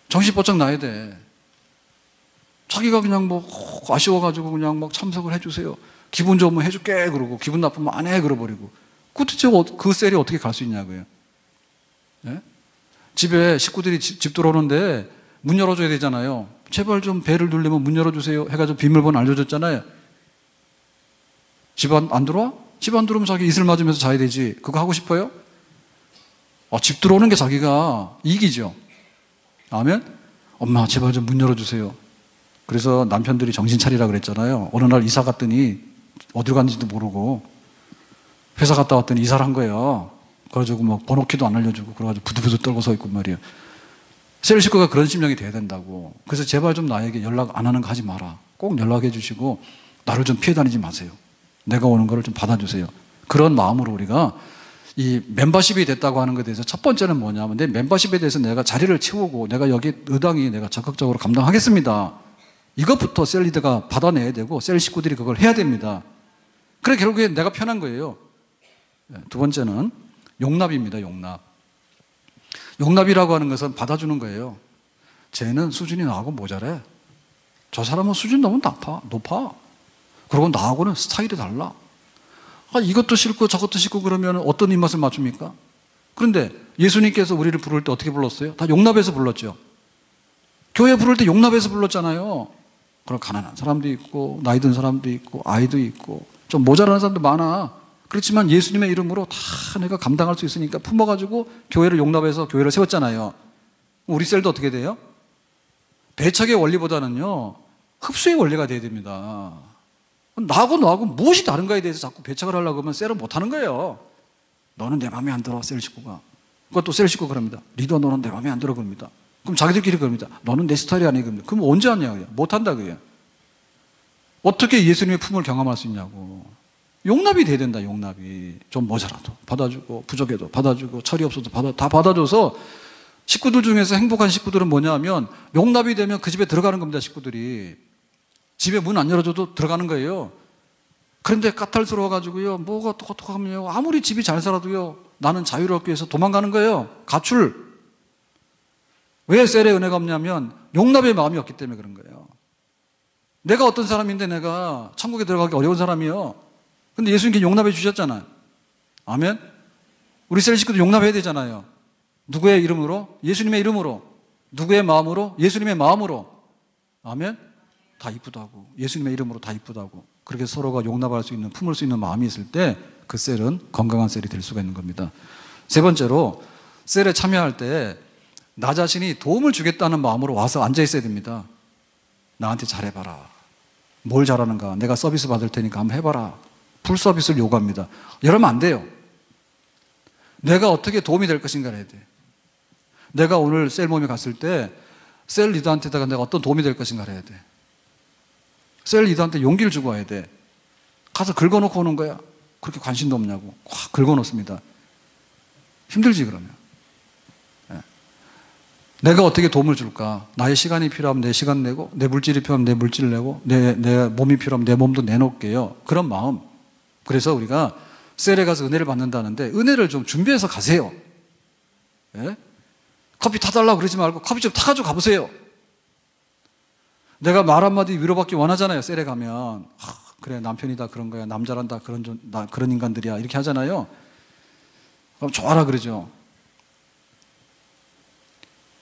정신 번쩍 나야 돼. 자기가 그냥 뭐 아쉬워가지고 그냥 막 참석을 해주세요. 기분 좋으면 해줄게 그러고 기분 나쁘면 안 해 그러버리고. 도대체 그 셀이 어떻게 갈 수 있냐고요. 예? 집에 식구들이 집 들어오는데 문 열어줘야 되잖아요. 제발 좀 배를 누르면 문 열어주세요 해가지고 비밀번호 알려줬잖아요. 집 안 들어와? 집 안 들어오면 자기 이슬 맞으면서 자야 되지. 그거 하고 싶어요? 집 들어오는 게 자기가 이익이죠. 아멘? 엄마 제발 좀 문 열어주세요. 그래서 남편들이 정신 차리라 그랬잖아요. 어느 날 이사 갔더니 어디로 갔는지도 모르고 회사 갔다 왔더니 이사를 한 거예요. 그래가지고 막 번호키도 안 알려주고 그래가지고 부들부들 떨고 서 있고 말이에요. 셀 식구가 그런 심령이 돼야 된다고. 그래서 제발 좀 나에게 연락 안 하는 거 하지 마라. 꼭 연락해 주시고 나를 좀 피해 다니지 마세요. 내가 오는 거를 좀 받아주세요. 그런 마음으로 우리가 이 멤버십이 됐다고 하는 것에 대해서 첫 번째는 뭐냐면 내 멤버십에 대해서 내가 자리를 채우고 내가 여기 의당이 내가 적극적으로 감당하겠습니다. 이것부터 셀 리더가 받아내야 되고 셀 식구들이 그걸 해야 됩니다. 그래 결국에 내가 편한 거예요. 두 번째는 용납입니다. 용납. 용납이라고 하는 것은 받아주는 거예요. 쟤는 수준이 나하고 모자래. 저 사람은 수준이 너무 높아. 그리고 나하고는 스타일이 달라. 이것도 싫고 저것도 싫고 그러면 어떤 입맛을 맞춥니까? 그런데 예수님께서 우리를 부를 때 어떻게 불렀어요? 다 용납해서 불렀죠. 교회 부를 때 용납해서 불렀잖아요. 그럼 가난한 사람도 있고 나이 든 사람도 있고 아이도 있고 좀 모자라는 사람도 많아. 그렇지만 예수님의 이름으로 다 내가 감당할 수 있으니까 품어가지고 교회를 용납해서 교회를 세웠잖아요. 우리 셀도 어떻게 돼요? 배척의 원리보다는요, 흡수의 원리가 돼야 됩니다. 나하고 무엇이 다른가에 대해서 자꾸 배척을 하려고 하면 셀은 못하는 거예요. 너는 내 마음에 안 들어, 셀 식구가. 그것도 셀 식구가 그럽니다. 리더 너는 내 마음에 안 들어 그럽니다. 그럼 자기들끼리 그럽니다. 너는 내 스타일이 아니야 그럽니다. 그럼 언제 하냐? 못한다 그게. 어떻게 예수님의 품을 경험할 수 있냐고. 용납이 돼야 된다. 용납이. 좀 모자라도 받아주고 부족해도 받아주고 철이 없어도 다 받아줘서 식구들 중에서 행복한 식구들은 뭐냐 하면 용납이 되면 그 집에 들어가는 겁니다. 식구들이. 집에 문 안 열어줘도 들어가는 거예요. 그런데 까탈스러워가지고요, 뭐가 어떡하면요, 아무리 집이 잘 살아도요, 나는 자유롭기 위해서 도망가는 거예요. 가출. 왜 셀의 은혜가 없냐면 용납의 마음이 없기 때문에 그런 거예요. 내가 어떤 사람인데 내가 천국에 들어가기 어려운 사람이요. 근데 예수님께 용납해 주셨잖아요. 아멘? 우리 셀 식구도 용납해야 되잖아요. 누구의 이름으로? 예수님의 이름으로. 누구의 마음으로? 예수님의 마음으로. 아멘? 다 이쁘다고. 예수님의 이름으로 다 이쁘다고. 그렇게 서로가 용납할 수 있는, 품을 수 있는 마음이 있을 때 그 셀은 건강한 셀이 될 수가 있는 겁니다. 세 번째로, 셀에 참여할 때 나 자신이 도움을 주겠다는 마음으로 와서 앉아 있어야 됩니다. 나한테 잘해봐라. 뭘 잘하는가? 내가 서비스 받을 테니까 한번 해봐라. 풀 서비스를 요구합니다. 이러면 안 돼요. 내가 어떻게 도움이 될 것인가를 해야 돼. 내가 오늘 셀 모임에 갔을 때 셀 리더한테다가 내가 어떤 도움이 될 것인가를 해야 돼. 셀 리더한테 용기를 주고 와야 돼. 가서 긁어놓고 오는 거야. 그렇게 관심도 없냐고. 확 긁어놓습니다. 힘들지 그러면. 네. 내가 어떻게 도움을 줄까? 나의 시간이 필요하면 내 시간 내고, 내 물질이 필요하면 내 물질 내고, 내 몸이 필요하면 내 몸도 내놓을게요. 그런 마음. 그래서 우리가 셀에 가서 은혜를 받는다는데 은혜를 좀 준비해서 가세요. 네? 커피 타달라고 그러지 말고 커피 좀 타가지고 가보세요. 내가 말 한마디 위로받기 원하잖아요. 셀에 가면. 그래, 남편이다 그런 거야. 남자란다 그런 인간들이야. 이렇게 하잖아요. 그럼 좋아라 그러죠.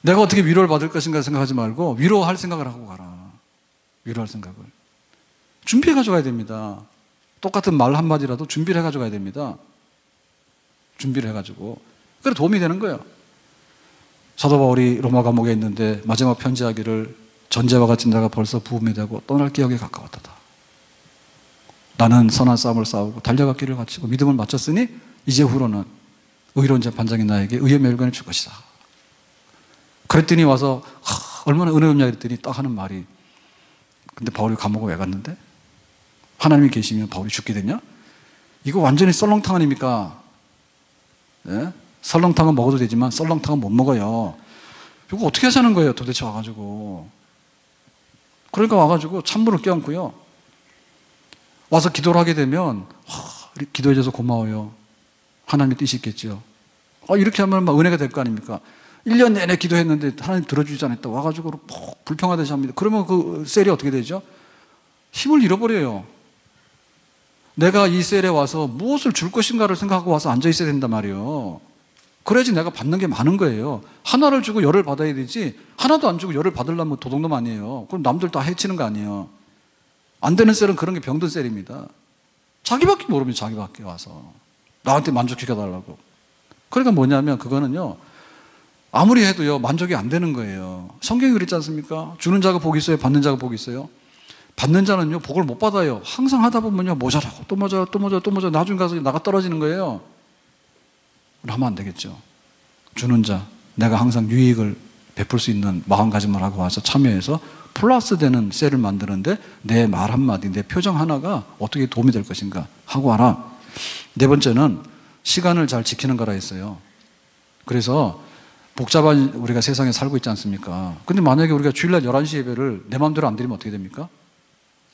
내가 어떻게 위로를 받을 것인가 생각하지 말고 위로할 생각을 하고 가라. 위로할 생각을. 준비해가지고 가야 됩니다. 똑같은 말 한마디라도 준비를 해가지고 가야 됩니다. 준비를 해가지고. 그래 도움이 되는 거예요. 사도 바울이 로마 감옥에 있는데 마지막 편지하기를 전제와 같이 내가 벌써 부음이 되고 떠날 기억에 가까웠다. 나는 선한 싸움을 싸우고 달려갈 길을 마치고 믿음을 마쳤으니 이제 후로는 의로운 재판장이 나에게 의의 멸관을 줄 것이다. 그랬더니 와서 얼마나 은혜 없냐 그랬더니 딱 하는 말이, 근데 바울이 감옥에 왜 갔는데? 하나님이 계시면 바울이 죽게 되냐? 이거 완전히 썰렁탕 아닙니까? 네? 설렁탕은 먹어도 되지만 썰렁탕은 못 먹어요. 이거 어떻게 하자는 거예요 도대체 와가지고. 그러니까 와가지고 찬물을 껴안고요, 와서 기도를 하게 되면 기도해줘서 고마워요. 하나님의 뜻이 있겠죠. 이렇게 하면 막 은혜가 될 거 아닙니까? 1년 내내 기도했는데 하나님 들어주지 않았다. 와가지고 불평하듯이 합니다. 그러면 그 셀이 어떻게 되죠? 힘을 잃어버려요. 내가 이 셀에 와서 무엇을 줄 것인가를 생각하고 와서 앉아 있어야 된단 말이에요. 그래야지 내가 받는 게 많은 거예요. 하나를 주고 열을 받아야 되지, 하나도 안 주고 열을 받으려면 도둑놈 아니에요. 그럼 남들 다 해치는 거 아니에요. 안 되는 셀은 그런 게 병든 셀입니다. 자기밖에 모릅니다. 자기밖에 와서 나한테 만족시켜달라고. 그러니까 뭐냐면 그거는요, 아무리 해도요 만족이 안 되는 거예요. 성경이 그랬지 않습니까? 주는 자가 복이 있어요, 받는 자가 복이 있어요? 받는 자는요 복을 못 받아요. 항상 하다 보면요 모자라고 또 모자라 또 모자라 또 모자라, 나중에 가서 나가 떨어지는 거예요. 하면 안 되겠죠. 주는 자, 내가 항상 유익을 베풀 수 있는 마음가짐을 하고 와서 참여해서 플러스 되는 셀을 만드는데 내 말 한마디, 내 표정 하나가 어떻게 도움이 될 것인가 하고 와라. 네 번째는 시간을 잘 지키는 거라 했어요. 그래서 복잡한 우리가 세상에 살고 있지 않습니까? 근데 만약에 우리가 주일날 11시 예배를 내 마음대로 안 드리면 어떻게 됩니까?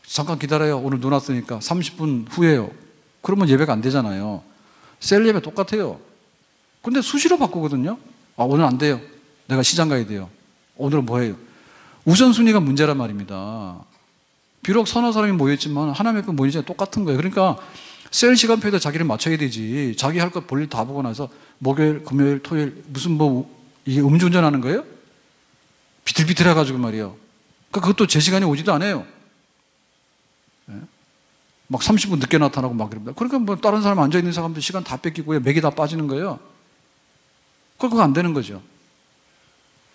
잠깐 기다려요. 오늘 눈 왔으니까 30분 후에요. 그러면 예배가 안 되잖아요. 셀 예배 똑같아요. 근데 수시로 바꾸거든요. 오늘 안 돼요. 내가 시장 가야 돼요. 오늘은 뭐 해요? 우선순위가 문제란 말입니다. 비록 서너 사람이 모였지만 하나님 앞에 모이지 똑같은 거예요. 그러니까 셀 시간표에다 자기를 맞춰야 되지. 자기 할 것 볼일 다 보고 나서 목요일, 금요일, 토요일 무슨 이게 음주운전하는 거예요? 비틀비틀해가지고 말이에요. 그것도 제 시간에 오지도 않아요. 막 30분 늦게 나타나고 막 그럽니다. 그러니까 뭐 다른 사람 앉아있는 사람들 시간 다 뺏기고요. 맥이 다 빠지는 거예요. 그거 안 되는 거죠.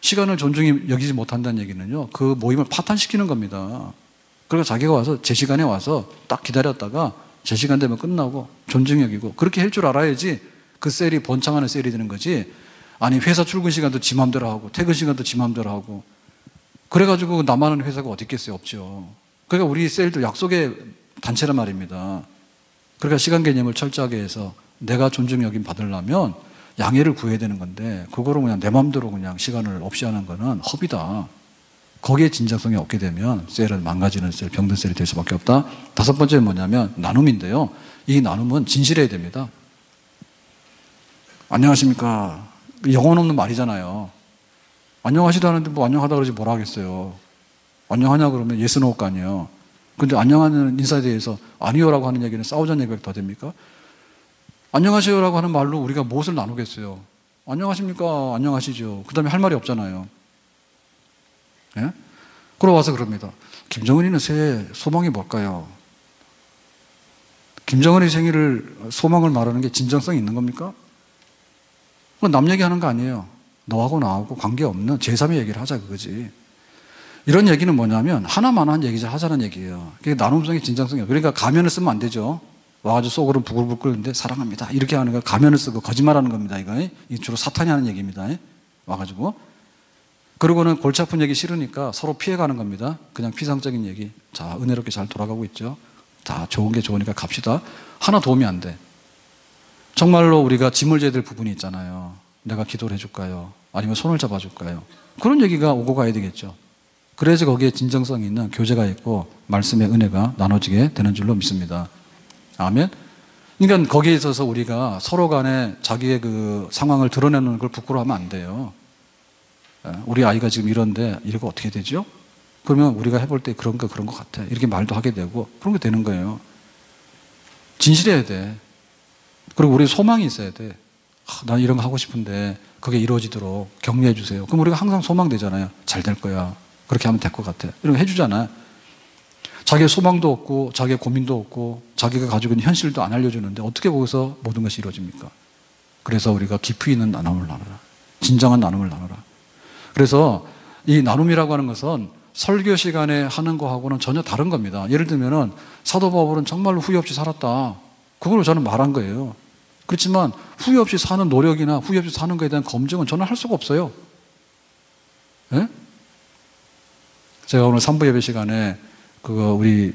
시간을 존중히 여기지 못한다는 얘기는요, 그 모임을 파탄시키는 겁니다. 그리고 자기가 와서 제 시간에 와서 딱 기다렸다가 제 시간 되면 끝나고 존중히 여기고 그렇게 할 줄 알아야지 그 셀이 번창하는 셀이 되는 거지. 아니 회사 출근 시간도 지 맘대로 하고 퇴근 시간도 지 맘대로 하고 그래가지고 나만한 회사가 어디 있겠어요? 없죠. 그러니까 우리 셀도 약속의 단체란 말입니다. 그러니까 시간 개념을 철저하게 해서 내가 존중 여김 받으려면 양해를 구해야 되는 건데 그거를 그냥 내 맘대로 그냥 시간을 없이 하는 거는 허비다. 거기에 진정성이 없게 되면 셀은 망가지는 셀, 병든 셀이 될 수밖에 없다. 다섯 번째는 뭐냐면 나눔인데요. 이 나눔은 진실해야 됩니다. 안녕하십니까. 영혼 없는 말이잖아요. 안녕하시다 하는데 뭐 안녕하다 그러지 뭐라 하겠어요. 안녕하냐 그러면 예스 노일 거 아니에요. 근데 안녕하는 인사에 대해서 아니요라고 하는 얘기는 싸우자는 얘기가 더 됩니까? 안녕하세요라고 하는 말로 우리가 무엇을 나누겠어요? 안녕하십니까? 안녕하시죠. 그 다음에 할 말이 없잖아요. 예? 그러고 와서 그럽니다. 김정은이는 새해 소망이 뭘까요? 김정은의 생일을 소망을 말하는 게 진정성이 있는 겁니까? 그건 남 얘기하는 거 아니에요. 너하고 나하고 관계없는 제3의 얘기를 하자 그거지. 이런 얘기는 뭐냐면 하나만한 얘기를 하자는 얘기예요. 그게 나눔성이 진정성이에요. 그러니까 가면을 쓰면 안 되죠. 와가지고 속으로 부글부글 끓는데 사랑합니다. 이렇게 하는 거 가면을 쓰고 거짓말하는 겁니다. 이거 주로 사탄이 하는 얘기입니다. 와가지고 그러고는 골치 아픈 얘기 싫으니까 서로 피해가는 겁니다. 그냥 피상적인 얘기. 자, 은혜롭게 잘 돌아가고 있죠. 다 좋은 게 좋으니까 갑시다. 하나 도움이 안 돼. 정말로 우리가 짐을 져야 될 부분이 있잖아요. 내가 기도를 해줄까요? 아니면 손을 잡아줄까요? 그런 얘기가 오고 가야 되겠죠. 그래서 거기에 진정성 있는 교제가 있고 말씀의 은혜가 나눠지게 되는 줄로 믿습니다. 아멘. 그러니까 거기에 있어서 우리가 서로 간에 자기의 그 상황을 드러내는 걸 부끄러워하면 안 돼요. 우리 아이가 지금 이런데 이러고 어떻게 되죠? 그러면 우리가 해볼 때 그런 것 같아. 이렇게 말도 하게 되고 그런 게 되는 거예요. 진실해야 돼. 그리고 우리 소망이 있어야 돼. 난 이런 거 하고 싶은데 그게 이루어지도록 격려해 주세요. 그럼 우리가 항상 소망되잖아요. 잘 될 거야. 그렇게 하면 될 것 같아. 이런 거 해주잖아요. 자기의 소망도 없고 자기의 고민도 없고 자기가 가지고 있는 현실도 안 알려주는데 어떻게 거기서 모든 것이 이루어집니까? 그래서 우리가 깊이 있는 나눔을 나누라. 진정한 나눔을 나누라. 그래서 이 나눔이라고 하는 것은 설교 시간에 하는 거하고는 전혀 다른 겁니다. 예를 들면은 사도 바울은 정말로 후회 없이 살았다. 그걸 저는 말한 거예요. 그렇지만 후회 없이 사는 노력이나 후회 없이 사는 것에 대한 검증은 저는 할 수가 없어요. 예? 제가 오늘 3부 예배 시간에 그거 우리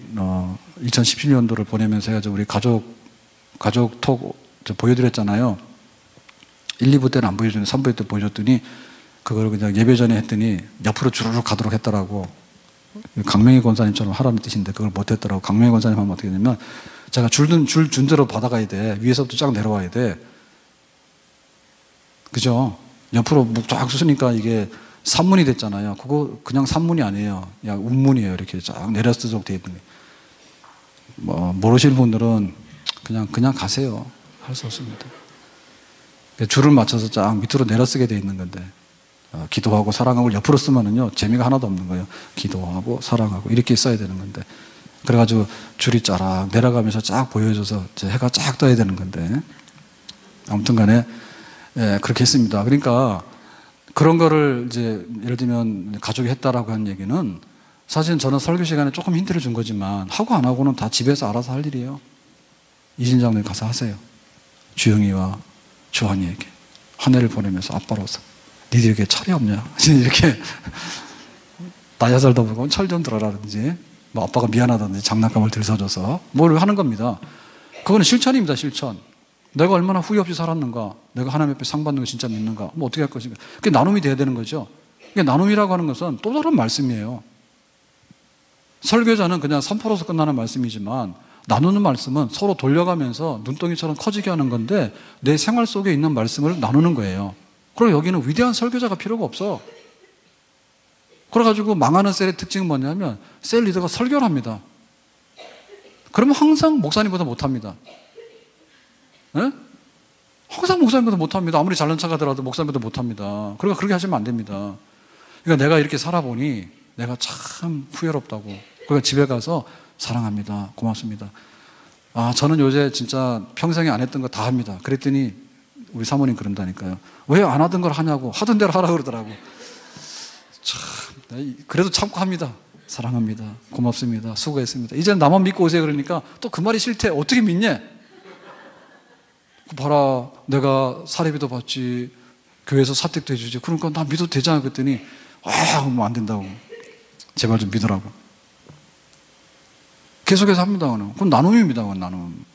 2017년도를 보내면서 해가지고 우리 가족 톡 보여드렸잖아요. 1, 2부 때는 안 보여줬는데 3부 때 보여줬더니 그걸 그냥 예배 전에 했더니 옆으로 주르륵 가도록 했더라고. 강명희 권사님처럼 하라는 뜻인데 그걸 못했더라고. 강명희 권사님 하면 어떻게 되냐면 제가 줄 준 대로 받아가야 돼. 위에서부터 쫙 내려와야 돼. 그죠? 옆으로 쫙 쓰니까 이게 산문이 됐잖아요. 그거 그냥 산문이 아니에요. 그냥 운문이에요. 이렇게 쫙 내려쓰도록 되어 있는 게. 모르시는 분들은 그냥 가세요. 할 수 없습니다. 줄을 맞춰서 쫙 밑으로 내려쓰게 되어 있는 건데 기도하고 사랑하고 옆으로 쓰면은요 재미가 하나도 없는 거예요. 기도하고 사랑하고 이렇게 써야 되는 건데 그래가지고 줄이 쫙 내려가면서 쫙 보여줘서 해가 쫙 떠야 되는 건데 아무튼 간에 그렇게 했습니다. 그러니까 그런 거를 이제 예를 들면 가족이 했다라고 하는 얘기는 사실 저는 설교 시간에 조금 힌트를 준 거지만 하고 안 하고는 다 집에서 알아서 할 일이에요. 이신장님 가서 하세요. 주영이와 주환이에게 한 해를 보내면서 아빠로서 니들에게 철이 없냐? 이렇게 나야 살다 보고 철 좀 들어라든지 뭐 아빠가 미안하다든지 장난감을 들서줘서 뭘 하는 겁니다. 그거는 실천입니다. 실천. 내가 얼마나 후회 없이 살았는가, 내가 하나님 앞에 상 받는 거 진짜 믿는가, 뭐 어떻게 할 것인가. 그게 나눔이 돼야 되는 거죠. 그게 나눔이라고 하는 것은 또 다른 말씀이에요. 설교자는 그냥 선포로서 끝나는 말씀이지만 나누는 말씀은 서로 돌려가면서 눈덩이처럼 커지게 하는 건데 내 생활 속에 있는 말씀을 나누는 거예요. 그리고 여기는 위대한 설교자가 필요가 없어. 그래가지고 망하는 셀의 특징은 뭐냐면 셀 리더가 설교를 합니다. 그러면 항상 목사님보다 못합니다. 네? 항상 목사님보다 못합니다. 아무리 잘난 척 하더라도 목사님보다 못합니다. 그러니까 그렇게 하시면 안 됩니다. 그러니까 내가 이렇게 살아보니 내가 참 후회롭다고. 그러니까 집에 가서 사랑합니다. 고맙습니다. 저는 요새 진짜 평생에 안 했던 거 다 합니다. 그랬더니 우리 사모님 그런다니까요. 왜 안 하던 걸 하냐고. 하던 대로 하라 그러더라고. 그래도 참고 합니다. 사랑합니다. 고맙습니다. 수고했습니다. 이제는 나만 믿고 오세요. 그러니까 또 그 말이 싫대. 어떻게 믿냐? 봐라, 내가 사례비도 받지, 교회에서 사택도 해주지. 그러니까 나 믿어도 되잖아. 그랬더니 그러면 안 된다고. 제발 좀 믿으라고. 계속해서 합니다. 그건 나눔입니다. 그건 나눔.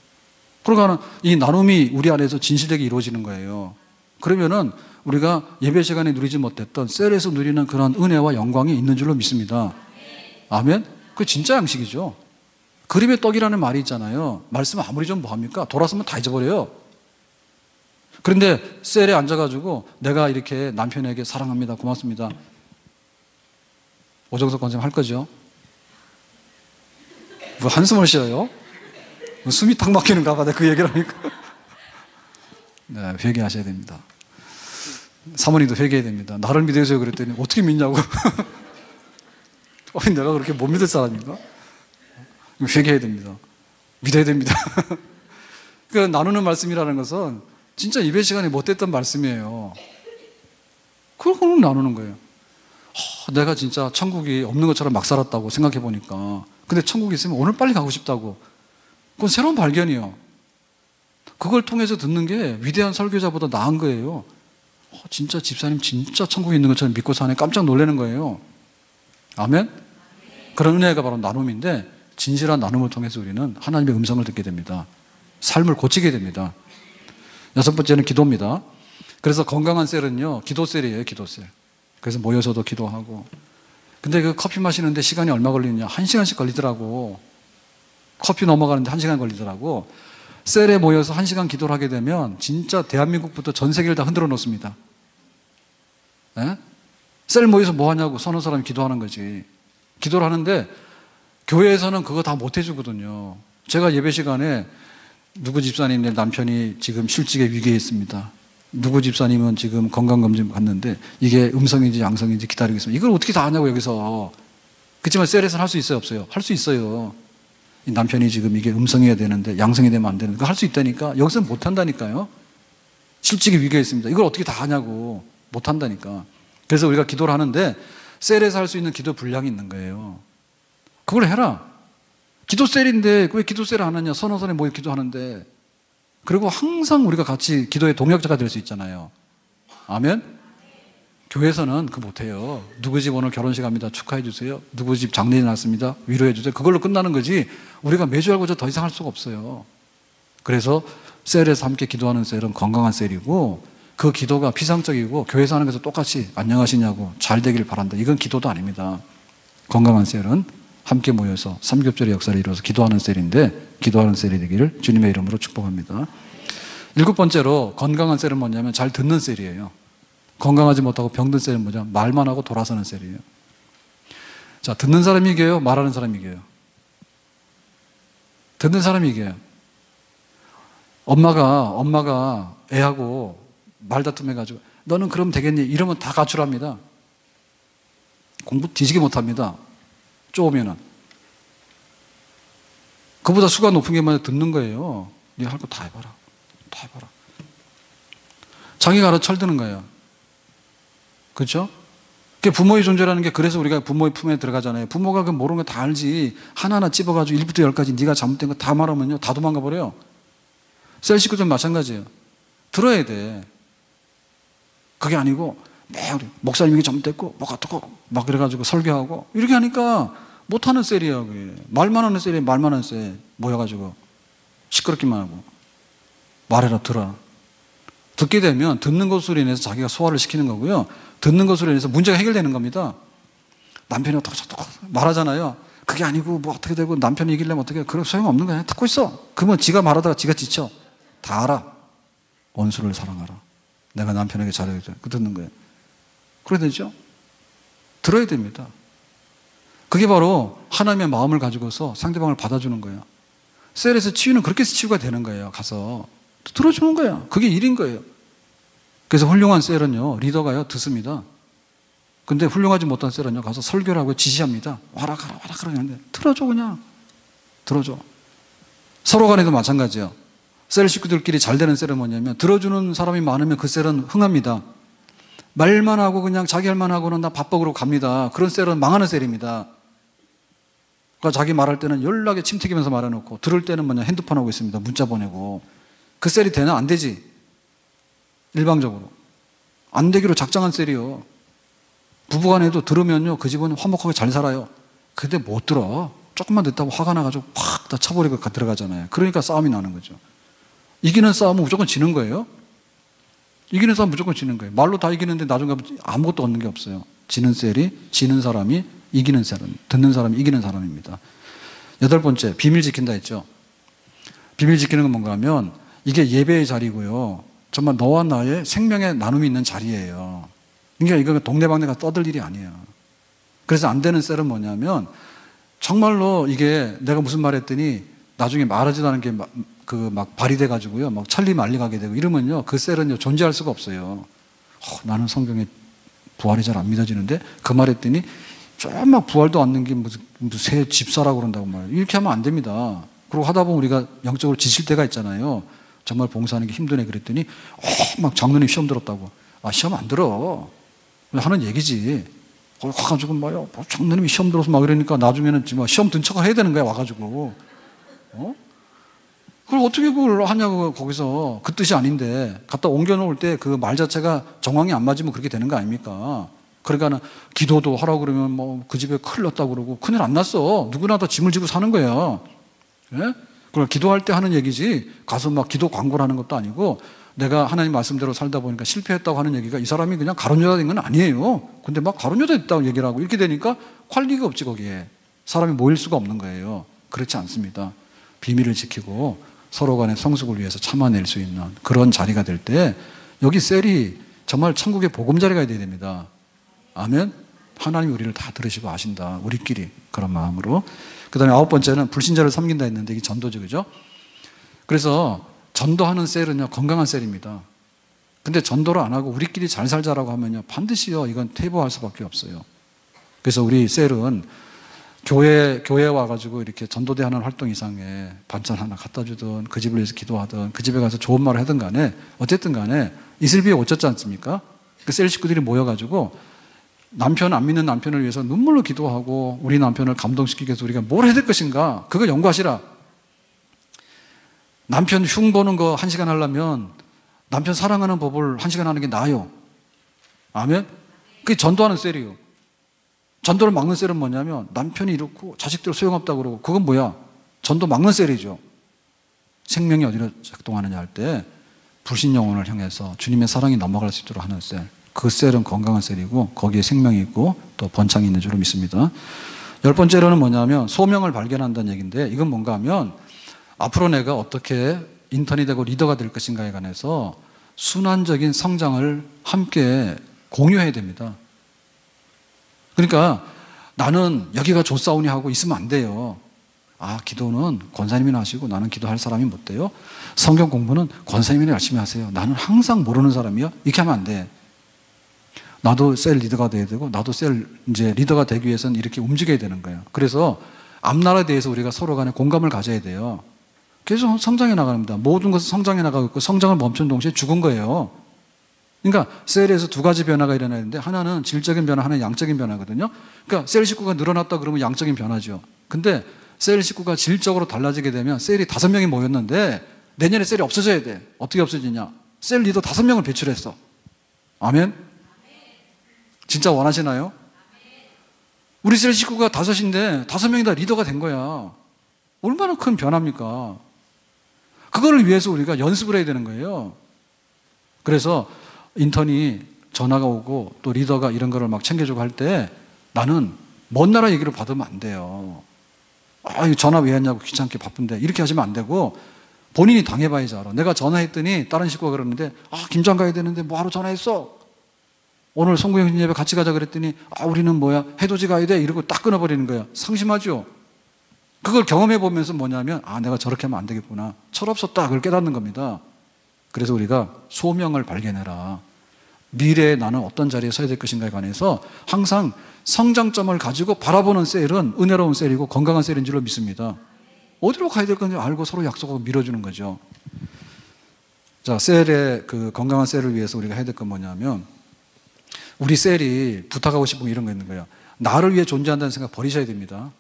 그러니까 이 나눔이 우리 안에서 진실되게 이루어지는 거예요. 그러면은 우리가 예배 시간에 누리지 못했던 셀에서 누리는 그런 은혜와 영광이 있는 줄로 믿습니다. 아멘? 그게 진짜 양식이죠. 그림의 떡이라는 말이 있잖아요. 말씀 아무리 좀 뭐합니까? 돌아서면 다 잊어버려요. 그런데 셀에 앉아가지고 내가 이렇게 남편에게 사랑합니다. 고맙습니다. 오정석 권사님 할 거죠? 뭐 한숨을 쉬어요? 숨이 탁 막히는가 봐. 내가 그 얘기를 하니까. 네, 회개하셔야 됩니다. 사모님도 회개해야 됩니다. 나를 믿으세요 그랬더니 어떻게 믿냐고. 내가 그렇게 못 믿을 사람인가? 회개해야 됩니다. 믿어야 됩니다. 그 나누는 말씀이라는 것은 진짜 예배 시간에 못했던 말씀이에요. 그걸 나누는 거예요. 내가 진짜 천국이 없는 것처럼 막 살았다고 생각해 보니까, 근데 천국이 있으면 오늘 빨리 가고 싶다고. 그건 새로운 발견이에요. 그걸 통해서 듣는 게 위대한 설교자보다 나은 거예요. 진짜 집사님 진짜 천국에 있는 것처럼 믿고 사네. 깜짝 놀라는 거예요. 아멘? 그런 은혜가 바로 나눔인데, 진실한 나눔을 통해서 우리는 하나님의 음성을 듣게 됩니다. 삶을 고치게 됩니다. 여섯 번째는 기도입니다. 그래서 건강한 셀은요, 기도셀이에요. 기도셀. 그래서 모여서도 기도하고. 근데 그 커피 마시는데 시간이 얼마 걸리느냐? 1시간씩 걸리더라고. 커피 넘어가는데 1시간 걸리더라고. 셀에 모여서 1시간 기도를 하게 되면 진짜 대한민국부터 전 세계를 다 흔들어 놓습니다. 네? 셀 모여서 뭐 하냐고. 서너 사람이 기도하는 거지. 기도를 하는데 교회에서는 그거 다 못 해주거든요. 제가 예배 시간에 누구 집사님의 남편이 지금 실직의 위기에 있습니다. 누구 집사님은 지금 건강검진 갔는데 이게 음성인지 양성인지 기다리고 있습니다. 이걸 어떻게 다 하냐고 여기서. 그렇지만 셀에서는 할 수 있어요 없어요? 할 수 있어요. 이 남편이 지금 이게 음성이어야 되는데 양성이 되면 안 되는데 그거 할 수 있다니까. 여기서는 못 한다니까요. 실직의 위기에 있습니다. 이걸 어떻게 다 하냐고. 못 한다니까. 그래서 우리가 기도를 하는데 셀에서 할 수 있는 기도 분량이 있는 거예요. 그걸 해라. 기도 셀인데 왜 기도 셀을 안 하냐. 서너 사람이 모여 기도하는데. 그리고 항상 우리가 같이 기도의 동역자가 될 수 있잖아요. 아멘? 교회에서는 그거 못해요. 누구 집 오늘 결혼식 합니다. 축하해 주세요. 누구 집 장례일 났습니다. 위로해 주세요. 그걸로 끝나는 거지 우리가 매주 알고 더 이상 할 수가 없어요. 그래서 셀에서 함께 기도하는 셀은 건강한 셀이고, 그 기도가 피상적이고 교회에서 하는 것과 똑같이 안녕하시냐고 잘 되길 바란다. 이건 기도도 아닙니다. 건강한 셀은 함께 모여서 삼겹절의 역사를 이루어서 기도하는 셀인데, 기도하는 셀이 되기를 주님의 이름으로 축복합니다. 일곱 번째로 건강한 셀은 뭐냐면 잘 듣는 셀이에요. 건강하지 못하고 병든 셀은 뭐냐? 말만 하고 돌아서는 셀이에요. 자, 듣는 사람이 이겨요? 말하는 사람이 이겨요? 듣는 사람이 이겨요. 엄마가 애하고 말다툼해가지고 너는 그럼 되겠니? 이러면 다 가출합니다. 공부 뒤지게 못합니다. 쪼으면은. 그보다 수가 높은 게 뭐냐? 듣는 거예요. 네가 할 거 다 해봐라. 다 해봐라. 자기가 알아 철드는 거예요. 그렇죠? 부모의 존재라는 게, 그래서 우리가 부모의 품에 들어가잖아요. 부모가 그 모르는 거 다 알지. 하나하나 찝어가지고 1부터 10까지 네가 잘못된 거 다 말하면요, 다 도망가 버려요. 셀 식구들 마찬가지예요. 들어야 돼. 그게 아니고 매일 목사님이 잘못됐고 뭐가 어떻고 막 그래가지고 설교하고 이렇게 하니까 못하는 셀이에요. 그게. 말만 하는 셀이에요. 말만 하는 셀 모여가지고 시끄럽기만 하고. 말해라, 들어라. 듣게 되면 듣는 것으로 인해서 자기가 소화를 시키는 거고요. 듣는 것으로 인해서 문제가 해결되는 겁니다. 남편이 어떻게 말하잖아요. 그게 아니고 뭐 어떻게 되고 남편이 이기려면 어떻게 해. 그래, 소용없는 거야. 듣고 있어. 그러면 지가 말하다가 지가 지쳐. 다 알아. 원수를 사랑하라. 내가 남편에게 잘해야 돼. 그 듣는 거예요. 그래야 되죠? 들어야 됩니다. 그게 바로 하나님의 마음을 가지고서 상대방을 받아주는 거예요. 셀에서 치유는 그렇게 치유가 되는 거예요. 가서 들어주는 거예요. 그게 일인 거예요. 그래서 훌륭한 셀은요, 리더가요, 듣습니다. 근데 훌륭하지 못한 셀은요, 가서 설교를 하고 지시합니다. 와라 가라 와라 가라 하는데 들어줘. 그냥 들어줘. 서로 간에도 마찬가지예요. 셀 식구들끼리 잘 되는 셀은 뭐냐면 들어주는 사람이 많으면 그 셀은 흥합니다. 말만 하고 그냥 자기 할 만 하고는 나 밥먹으러 갑니다. 그런 셀은 망하는 셀입니다. 그러니까 자기 말할 때는 연락에 침 튀기면서 말해놓고 들을 때는 뭐냐 핸드폰 하고 있습니다. 문자 보내고. 그 셀이 되나? 안 되지. 일방적으로. 안 되기로 작정한 셀이요. 부부간에도 들으면요 그 집은 화목하게 잘 살아요. 근데 못 들어. 조금만 듣다고 화가 나가지고 팍 다 쳐버리고 들어가잖아요. 그러니까 싸움이 나는 거죠. 이기는 싸움은 무조건 지는 거예요. 이기는 싸움은 무조건 지는 거예요. 말로 다 이기는데 나중에 아무것도 얻는 게 없어요. 지는 셀이, 지는 사람이 이기는 사람, 듣는 사람이 이기는 사람입니다. 8번째, 비밀 지킨다 했죠. 비밀 지키는 건 뭔가 하면 이게 예배의 자리고요. 정말 너와 나의 생명의 나눔이 있는 자리예요. 그러니까 이거 동네방네 가서 떠들 일이 아니에요. 그래서 안 되는 셀은 뭐냐면 정말로 이게 내가 무슨 말 했더니 나중에 말하지도 않은 게 막 발휘돼 가지고요. 막 천리 말리 가게 되고 이러면요. 그 셀은요. 존재할 수가 없어요. 나는 성경에 부활이 잘 안 믿어지는데 그 말 했더니 좀 막 부활도 않는 게 무슨 새 집사라고 그런다고 말이에요. 이렇게 하면 안 됩니다. 그리고 하다 보면 우리가 영적으로 지칠 때가 있잖아요. 정말 봉사하는 게 힘드네 그랬더니 막 장로님 시험 들었다고. 시험 안 들어. 하는 얘기지. 와가지고 뭐 장로님이 시험 들어서 막 이러니까 나중에는 지금 시험 든 척을 해야 되는 거야 와가지고. 그걸 어떻게 그걸 하냐고 거기서 그 뜻이 아닌데 갖다 옮겨놓을 때 그 말 자체가 정황이 안 맞으면 그렇게 되는 거 아닙니까? 그러니까는 기도도 하라고 그러면 뭐 그 집에 큰일 났다고 그러고 큰일 안 났어. 누구나 다 짐을 지고 사는 거야. 예? 그걸 기도할 때 하는 얘기지 가서 막 기도 광고를 하는 것도 아니고 내가 하나님 말씀대로 살다 보니까 실패했다고 하는 얘기가 이 사람이 그냥 가론유다 된 건 아니에요. 근데 막 가론유다 됐다고 얘기를 하고 이렇게 되니까 관리가 없지 거기에. 사람이 모일 수가 없는 거예요. 그렇지 않습니다. 비밀을 지키고 서로 간의 성숙을 위해서 참아낼 수 있는 그런 자리가 될 때 여기 셀이 정말 천국의 보금자리가 돼야 됩니다. 아멘. 하나님이 우리를 다 들으시고 아신다. 우리끼리 그런 마음으로. 그 다음에 9번째는 불신자를 섬긴다 했는데 이게 전도죠. 그죠? 그래서 전도하는 셀은요 건강한 셀입니다. 근데 전도를 안 하고 우리끼리 잘 살자라고 하면요 반드시요 이건 퇴보할 수밖에 없어요. 그래서 우리 셀은 교회에 와가지고 이렇게 전도대 하는 활동 이상에 반찬 하나 갖다 주든 그 집을 위해서 기도하든 그 집에 가서 좋은 말을 하든 간에 어쨌든 간에 이슬비에 오쳤지 않습니까? 그 셀 식구들이 모여가지고 남편 안 믿는 남편을 위해서 눈물로 기도하고 우리 남편을 감동시키기 위해서 우리가 뭘 해야 될 것인가? 그거 연구하시라. 남편 흉 보는 거 1시간 하려면 남편 사랑하는 법을 1시간 하는 게 나아요. 아멘? 그게 전도하는 셀이에요. 전도를 막는 셀은 뭐냐면 남편이 이렇고 자식들 소용없다고 그러고 그건 뭐야? 전도 막는 셀이죠. 생명이 어디로 작동하느냐 할 때 불신 영혼을 향해서 주님의 사랑이 넘어갈 수 있도록 하는 셀. 그 셀은 건강한 셀이고 거기에 생명이 있고 또 번창이 있는 줄로 믿습니다. 10번째로는 뭐냐면 소명을 발견한다는 얘기인데 이건 뭔가 하면 앞으로 내가 어떻게 인턴이 되고 리더가 될 것인가에 관해서 순환적인 성장을 함께 공유해야 됩니다. 그러니까 나는 여기가 좋사오니 하고 있으면 안 돼요. 기도는 권사님이나 하시고 나는 기도할 사람이 못 돼요. 성경 공부는 권사님이나 열심히 하세요. 나는 항상 모르는 사람이요. 이렇게 하면 안 돼. 나도 셀 리더가 돼야 되고 나도 셀 이제 리더가 되기 위해서는 이렇게 움직여야 되는 거예요. 그래서 앞날에 대해서 우리가 서로 간에 공감을 가져야 돼요. 계속 성장해 나갑니다. 모든 것은 성장해 나가고 있고 성장을 멈춘 동시에 죽은 거예요. 그러니까 셀에서 두 가지 변화가 일어나야 되는데 하나는 질적인 변화, 하나는 양적인 변화거든요. 그러니까 셀 식구가 늘어났다 그러면 양적인 변화죠. 근데 셀 식구가 질적으로 달라지게 되면 셀이 5명이 모였는데 내년에 셀이 없어져야 돼. 어떻게 없어지냐? 셀 리더 5명을 배출했어. 아멘? 진짜 원하시나요? 우리 셀 식구가 5인데 5명이 다 리더가 된 거야. 얼마나 큰 변화입니까? 그거를 위해서 우리가 연습을 해야 되는 거예요. 그래서 인턴이 전화가 오고 또 리더가 이런 거를 막 챙겨주고 할 때 나는 먼 나라 얘기를 받으면 안 돼요. 이거 전화 왜 했냐고 귀찮게 바쁜데 이렇게 하시면 안 되고 본인이 당해봐야지 알아. 내가 전화했더니 다른 식구가 그러는데 김장 가야 되는데 뭐하러 전화했어? 오늘 성구영신 예배 같이 가자 그랬더니 우리는 뭐야 해돋이 가야 돼 이러고 딱 끊어버리는 거야. 상심하죠. 그걸 경험해 보면서 뭐냐면 내가 저렇게 하면 안 되겠구나. 철없었다 그걸 깨닫는 겁니다. 그래서 우리가 소명을 발견해라. 미래에 나는 어떤 자리에 서야 될 것인가에 관해서 항상 성장점을 가지고 바라보는 셀은 은혜로운 셀이고 건강한 셀인 줄로 믿습니다. 어디로 가야 될 건지 알고 서로 약속하고 밀어주는 거죠. 자, 셀의 그 건강한 셀을 위해서 우리가 해야 될 건 뭐냐면 우리 셀이 부탁하고 싶은 이런 거 있는 거예요. 나를 위해 존재한다는 생각 버리셔야 됩니다.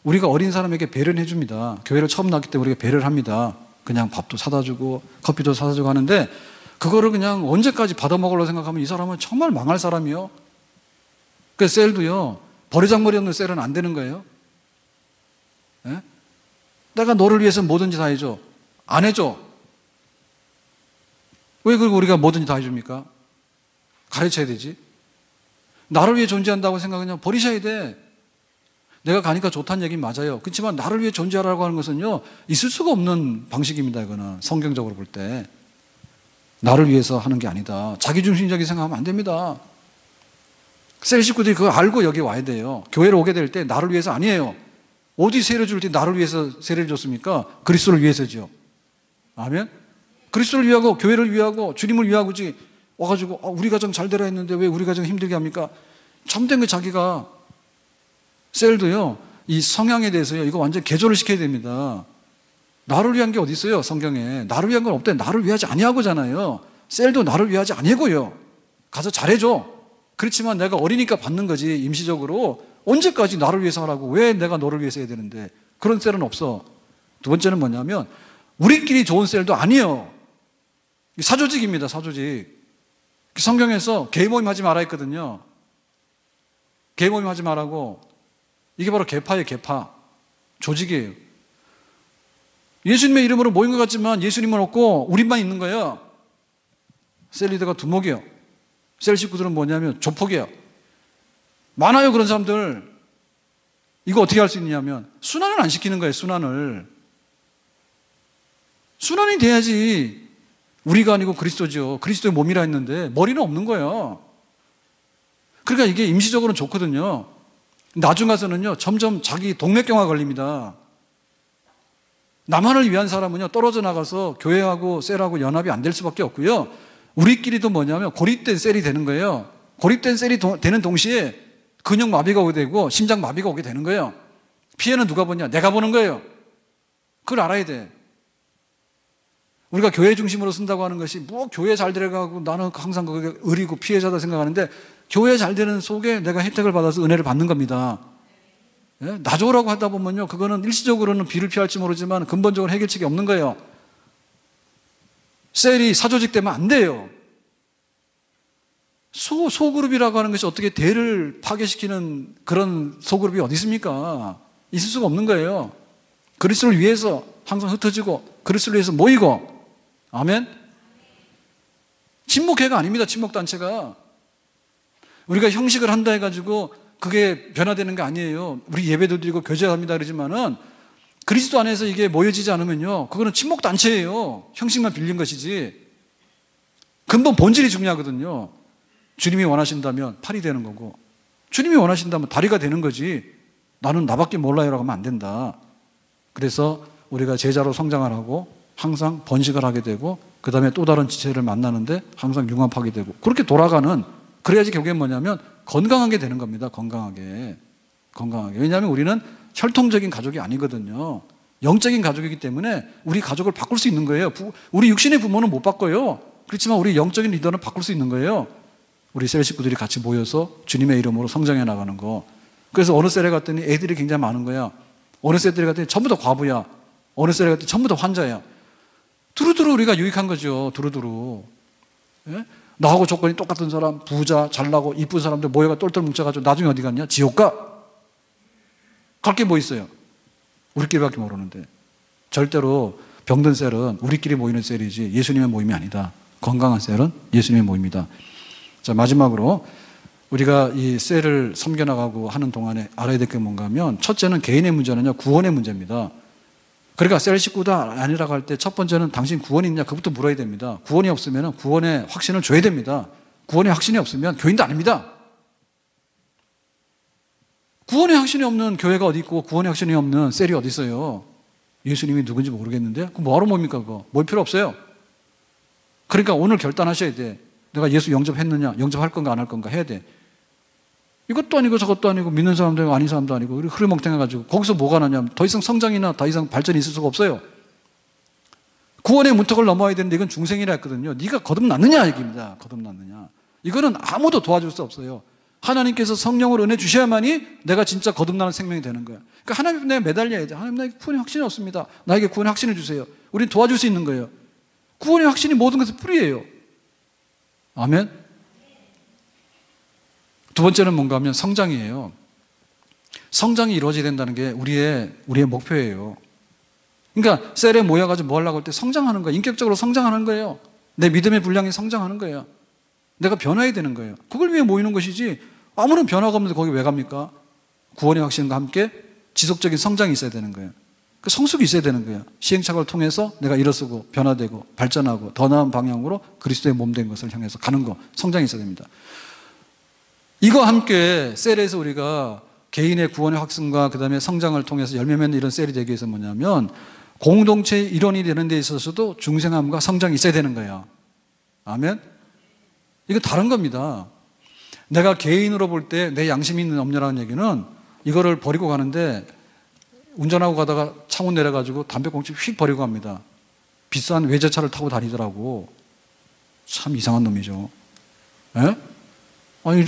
우리가 어린 사람에게 배려를 해줍니다. 교회를 처음 나왔기 때문에 우리가 배려를 합니다. 그냥 밥도 사다 주고 커피도 사다 주고 하는데 그거를 그냥 언제까지 받아먹으려고 생각하면 이 사람은 정말 망할 사람이요. 그 셀도요, 버리장머리 없는 셀은 안 되는 거예요. 예? 내가 너를 위해서 뭐든지 다 해줘. 안 해줘. 왜 그리고 우리가 뭐든지 다 해줍니까? 가르쳐야 되지. 나를 위해 존재한다고 생각하면 버리셔야 돼. 내가 가니까 좋다는 얘기는 맞아요. 그렇지만 나를 위해 존재하라고 하는 것은요, 있을 수가 없는 방식입니다. 이거는 성경적으로 볼 때. 나를 위해서 하는 게 아니다. 자기중심적인 생각하면 안 됩니다. 셀 식구들이 그거 알고 여기 와야 돼요. 교회를 오게 될 때 나를 위해서 아니에요. 어디 세례 줄 때 나를 위해서 세례를 줬습니까? 그리스도를 위해서죠. 아멘? 그리스도를 위하고 교회를 위하고 주님을 위하고지 와가지고 우리 가정 잘 되라 했는데 왜 우리 가정 힘들게 합니까? 참된 게 자기가 셀도요, 이 성향에 대해서요, 이거 완전 개조를 시켜야 됩니다. 나를 위한 게 어디 있어요? 성경에. 나를 위한 건 없대. 나를 위하지 아니하고잖아요. 셀도 나를 위하지 아니고요. 가서 잘해줘. 그렇지만 내가 어리니까 받는 거지. 임시적으로 언제까지 나를 위해서 하라고. 왜 내가 너를 위해서 해야 되는데. 그런 셀은 없어. 두 번째는 뭐냐면 우리끼리 좋은 셀도 아니에요. 사조직입니다. 사조직. 성경에서 개인 모임 하지 말아 했거든요. 개인 모임 하지 말라고. 이게 바로 계파예요. 계파. 조직이에요. 예수님의 이름으로 모인 것 같지만 예수님은 없고 우리만 있는 거예요. 셀 리더가 두목이에요. 셀 식구들은 뭐냐면 조폭이에요. 많아요, 그런 사람들. 이거 어떻게 할 수 있냐면 순환을 안 시키는 거예요. 순환을. 순환이 돼야지. 우리가 아니고 그리스도죠. 그리스도의 몸이라 했는데 머리는 없는 거예요. 그러니까 이게 임시적으로는 좋거든요. 나중 가서는요, 점점 자기 동맥경화 걸립니다. 나만을 위한 사람은요, 떨어져 나가서 교회하고 셀하고 연합이 안 될 수밖에 없고요. 우리끼리도 뭐냐면 고립된 셀이 되는 거예요. 고립된 셀이 되는 동시에 근육 마비가 오게 되고 심장 마비가 오게 되는 거예요. 피해는 누가 보냐? 내가 보는 거예요. 그걸 알아야 돼. 우리가 교회 중심으로 쓴다고 하는 것이 뭐 교회 잘 들어가고 나는 항상 그게 의리고 피해자다 생각하는데 교회 잘 되는 속에 내가 혜택을 받아서 은혜를 받는 겁니다. 예? 나 좋으라고 하다 보면요, 그거는 일시적으로는 비를 피할지 모르지만 근본적으로 해결책이 없는 거예요. 셀이 사조직 되면 안 돼요. 소그룹이라고 하는 것이 어떻게 대를 파괴시키는 그런 소그룹이 어디 있습니까? 있을 수가 없는 거예요. 그리스도를 위해서 항상 흩어지고 그리스도를 위해서 모이고. 아멘? 친목회가 아닙니다. 친목단체가. 우리가 형식을 한다 해가지고 그게 변화되는 게 아니에요. 우리 예배도 드리고 교제합니다 그러지만은 그리스도 안에서 이게 모여지지 않으면요, 그거는 친목단체예요. 형식만 빌린 것이지. 근본 본질이 중요하거든요. 주님이 원하신다면 팔이 되는 거고, 주님이 원하신다면 다리가 되는 거지. 나는 나밖에 몰라요라고 하면 안 된다. 그래서 우리가 제자로 성장하라고 항상 번식을 하게 되고, 그 다음에 또 다른 지체를 만나는데 항상 융합하게 되고, 그렇게 돌아가는, 그래야지 결국엔 뭐냐면 건강하게 되는 겁니다. 건강하게. 왜냐하면 우리는 혈통적인 가족이 아니거든요. 영적인 가족이기 때문에 우리 가족을 바꿀 수 있는 거예요. 우리 육신의 부모는 못 바꿔요. 그렇지만 우리 영적인 리더는 바꿀 수 있는 거예요. 우리 셀 식구들이 같이 모여서 주님의 이름으로 성장해 나가는 거. 그래서 어느 셀에 갔더니 애들이 굉장히 많은 거야. 어느 셀에 갔더니 전부 다 과부야. 어느 셀에 갔더니 전부 다 환자야. 두루두루 우리가 유익한 거죠. 두루두루. 예? 나하고 조건이 똑같은 사람, 부자, 잘나고 이쁜 사람들 모여가 똘똘 뭉쳐가지고 나중에 어디 갔냐? 지옥 가? 갈 게 뭐 있어요? 우리끼리밖에 모르는데. 절대로 병든 셀은 우리끼리 모이는 셀이지 예수님의 모임이 아니다. 건강한 셀은 예수님의 모임이다. 자, 마지막으로 우리가 이 셀을 섬겨나가고 하는 동안에 알아야 될 게 뭔가 하면, 첫째는 개인의 문제는요, 구원의 문제입니다. 그러니까 셀 식구다 아니라고 할 때 첫 번째는 당신 구원이 있냐? 그것부터 물어야 됩니다. 구원이 없으면 구원의 확신을 줘야 됩니다. 구원의 확신이 없으면 교인도 아닙니다. 구원의 확신이 없는 교회가 어디 있고 구원의 확신이 없는 셀이 어디 있어요? 예수님이 누군지 모르겠는데 그럼 뭐하러 뭡니까 그거? 모일 필요 없어요. 그러니까 오늘 결단하셔야 돼. 내가 예수 영접했느냐? 영접할 건가 안 할 건가 해야 돼. 이것도 아니고 저것도 아니고 믿는 사람도 아니고 아닌 사람도 아니고 흐르멍텅해가지고 거기서 뭐가 나냐면 더 이상 성장이나 더 이상 발전이 있을 수가 없어요. 구원의 문턱을 넘어야 되는데 이건 중생이라 했거든요. 네가 거듭났느냐 얘기입니다. 거듭났느냐. 이거는 아무도 도와줄 수 없어요. 하나님께서 성령을 은혜 주셔야만이 내가 진짜 거듭나는 생명이 되는 거야. 그러니까 하나님 내가 매달려야 돼. 하나님 나에게 구원의 확신이 없습니다. 나에게 구원의 확신을 주세요. 우린 도와줄 수 있는 거예요. 구원의 확신이 모든 것의 뿌리예요. 아멘. 두 번째는 뭔가 하면 성장이에요. 성장이 이루어져야 된다는 게 우리의 목표예요. 그러니까 셀에 모여가지고 뭐 하려고 할 때 성장하는 거예요. 인격적으로 성장하는 거예요. 내 믿음의 분량이 성장하는 거예요. 내가 변화해야 되는 거예요. 그걸 위해 모이는 것이지 아무런 변화가 없는데 거기 왜 갑니까? 구원의 확신과 함께 지속적인 성장이 있어야 되는 거예요. 그 성숙이 있어야 되는 거예요. 시행착오를 통해서 내가 일어서고 변화되고 발전하고 더 나은 방향으로 그리스도의 몸 된 것을 향해서 가는 거, 성장이 있어야 됩니다. 이거 함께 셀에서 우리가 개인의 구원의 확신과 그 다음에 성장을 통해서 열매 맺는 이런 셀이 되기 위해서 뭐냐면 공동체의 일원이 되는 데 있어서도 중생함과 성장이 있어야 되는 거예요. 아멘? 이거 다른 겁니다. 내가 개인으로 볼 때 내 양심이 있는 없냐라는 얘기는 이거를 버리고 가는데 운전하고 가다가 창문 내려가지고 담배꽁초 휙 버리고 갑니다. 비싼 외제차를 타고 다니더라고. 참 이상한 놈이죠. 에? 아니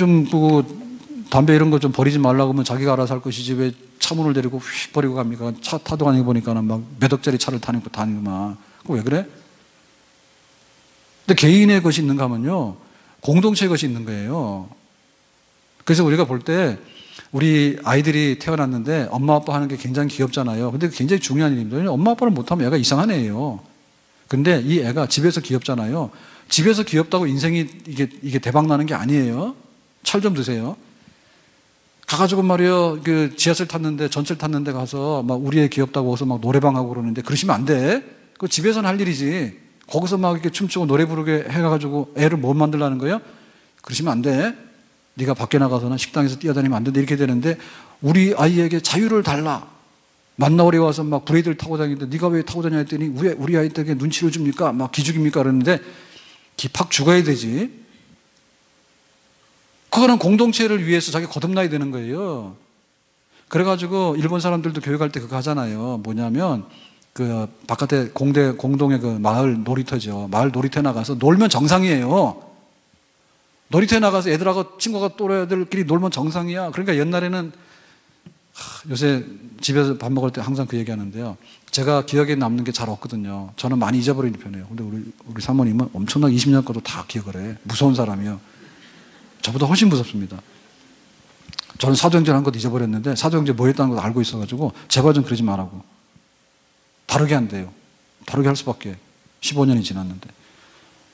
담배 이런 거 좀 버리지 말라고 하면 자기가 알아서 할 것이지 왜 차문을 데리고 휙 버리고 갑니까? 차 타도 아니고 보니까는 막 몇 억짜리 차를 다니고만. 그거 왜 그래? 근데 개인의 것이 있는가 하면요. 공동체의 것이 있는 거예요. 그래서 우리가 볼 때 우리 아이들이 태어났는데 엄마 아빠 하는 게 굉장히 귀엽잖아요. 근데 굉장히 중요한 일입니다. 엄마 아빠를 못하면 애가 이상한 애예요. 근데 이 애가 집에서 귀엽잖아요. 집에서 귀엽다고 인생이 이게 대박 나는 게 아니에요. 철 좀 드세요. 가가지고 말이요, 그 지하철 탔는데, 전철 탔는데 가서 막 우리 애 귀엽다고 해서 막 노래방 하고 그러는데 그러시면 안 돼. 그거 집에서는 할 일이지. 거기서 막 이렇게 춤추고 노래 부르게 해가지고 애를 못 만들라는 거예요? 그러시면 안 돼. 네가 밖에 나가서는 식당에서 뛰어다니면 안 된다. 이렇게 되는데 우리 아이에게 자유를 달라. 만나오래 와서 막 브레이드를 타고 다니는데 네가 왜 타고 다녀 했더니 왜 우리 아이에게 눈치를 줍니까? 막 기죽입니까? 그러는데 팍 죽어야 되지. 그거는 공동체를 위해서 자기 거듭나야 되는 거예요. 그래가지고 일본 사람들도 교육할 때 그거 하잖아요. 뭐냐면 그 바깥에 공동의 그 마을 놀이터죠. 마을 놀이터에 나가서 놀면 정상이에요. 놀이터에 나가서 애들하고 친구가 또래 애들끼리 놀면 정상이야. 그러니까 옛날에는 요새 집에서 밥 먹을 때 항상 그 얘기 하는데요. 제가 기억에 남는 게 잘 없거든요. 저는 많이 잊어버리는 편이에요. 근데 우리 사모님은 엄청나게 20년 거도 다 기억을 해. 무서운 사람이요. 저보다 훨씬 무섭습니다. 저는 사도행전 한 것도 잊어버렸는데 사도행전 뭐 했다는 것도 알고 있어가지고 제발 좀 그러지 말라고. 다르게 한대요. 다르게 할 수밖에. 15년이 지났는데.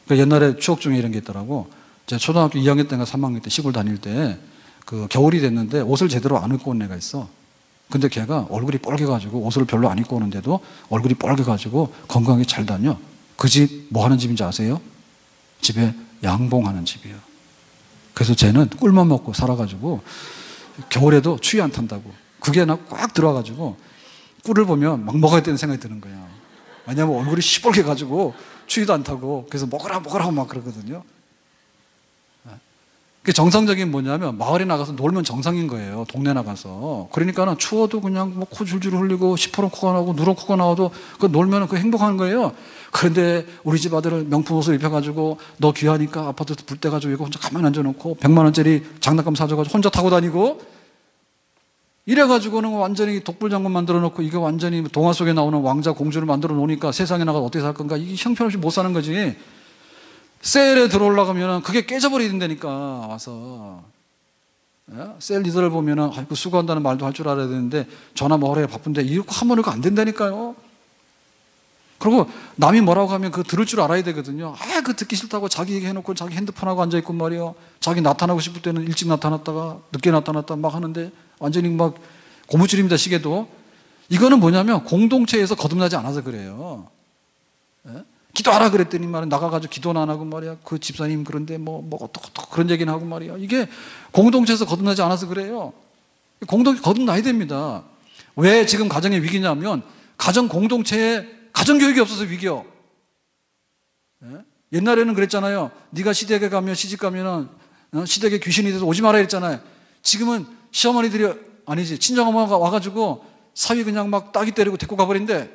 그러니까 옛날에 추억 중에 이런 게 있더라고. 제가 초등학교 2학년 때인가 3학년 때 시골 다닐 때 그 겨울이 됐는데 옷을 제대로 안 입고 온 애가 있어. 근데 걔가 얼굴이 뻘개가지고 옷을 별로 안 입고 오는데도 얼굴이 뻘개가지고 건강하게 잘 다녀. 그 집 뭐 하는 집인지 아세요? 집에 양봉하는 집이에요. 그래서 쟤는 꿀만 먹고 살아가지고 겨울에도 추위 안 탄다고. 그게 나 꽉 들어와가지고 꿀을 보면 막 먹어야 되는 생각이 드는 거야. 왜냐면 얼굴이 시뻘게 가지고 추위도 안 타고 그래서 먹으라고 막 그러거든요. 그게 정상적인 뭐냐면 마을에 나가서 놀면 정상인 거예요. 동네 나가서. 그러니까는 추워도 그냥 뭐 코 줄줄 흘리고 시퍼런 코가 나오고 누런 코가 나와도 그 놀면 그 행복한 거예요. 그런데 우리 집 아들을 명품 옷을 입혀가지고 너 귀하니까 아파트에서 불 떼가지고 이거 혼자 가만히 앉아놓고 100만 원짜리 장난감 사줘가지고 혼자 타고 다니고 이래가지고는 완전히 독불장군 만들어 놓고 이거 완전히 동화 속에 나오는 왕자 공주를 만들어 놓으니까 세상에 나가서 어떻게 살 건가 이게 형편없이 못 사는 거지. 셀에 들어오려면 그게 깨져버려야 된다니까 와서. 셀 리더를 보면은 아이고 수고한다는 말도 할 줄 알아야 되는데 전화 뭐하래 바쁜데 이렇게 하면 이거 안 된다니까요. 그리고 남이 뭐라고 하면 그거 들을 줄 알아야 되거든요. 그거 듣기 싫다고 자기 얘기해놓고 자기 핸드폰하고 앉아있고 말이요. 자기 나타나고 싶을 때는 일찍 나타났다가 늦게 나타났다 막 하는데 완전히 막 고무줄입니다 시계도. 이거는 뭐냐면 공동체에서 거듭나지 않아서 그래요. 기도하라 그랬더니 말이야 나가가지고 기도는 안 하고 말이야 그 집사님 그런데 뭐 어떻게 그런 얘기는 하고 말이야. 이게 공동체에서 거듭나지 않아서 그래요. 공동체 거듭나야 됩니다. 왜 지금 가정의 위기냐면 가정 공동체에 가정교육이 없어서 위기요. 옛날에는 그랬잖아요. 네가 시댁에 가면 시집 가면은 시댁에 귀신이 돼서 오지 마라 했잖아요. 지금은 시어머니들이 아니지 친정어머니가 와가지고 사위 그냥 막 따기 때리고 데리고 가버린대.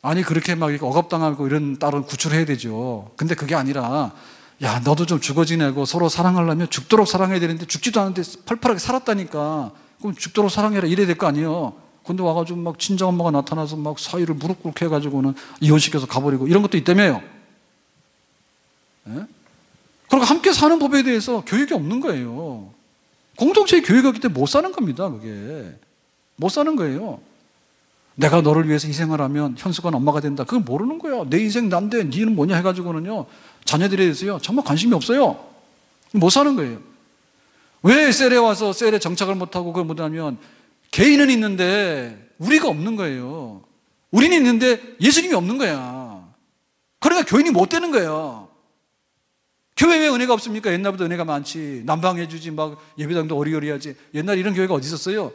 아니 그렇게 막 이렇게 억압당하고 이런 딸은 구출해야 되죠. 근데 그게 아니라 야 너도 좀 죽어 지내고 서로 사랑하려면 죽도록 사랑해야 되는데 죽지도 않은데 펄펄하게 살았다니까. 그럼 죽도록 사랑해라 이래야 될 거 아니에요. 근데 와가지고 막 친정엄마가 나타나서 막 사위를 무릎 꿇게 해가지고는 이혼시켜서 가버리고 이런 것도 있다며요. 예? 그리고 함께 사는 법에 대해서 교육이 없는 거예요. 공동체의 교육이 없기 때문에 못 사는 겁니다. 그게 못 사는 거예요. 내가 너를 위해서 희생을 하면 현수가 엄마가 된다. 그걸 모르는 거야. 내 인생 난데 니는 뭐냐 해가지고는요 자녀들에 대해서요 정말 관심이 없어요. 못 사는 거예요. 왜 셀에 와서 셀에 정착을 못하고 그걸 못하면 개인은 있는데 우리가 없는 거예요. 우리는 있는데 예수님이 없는 거야. 그러니까 교인이 못 되는 거예요. 교회 왜 은혜가 없습니까? 옛날보다 은혜가 많지. 난방해주지, 막 예배당도 어리어리하지. 옛날 이런 교회가 어디 있었어요?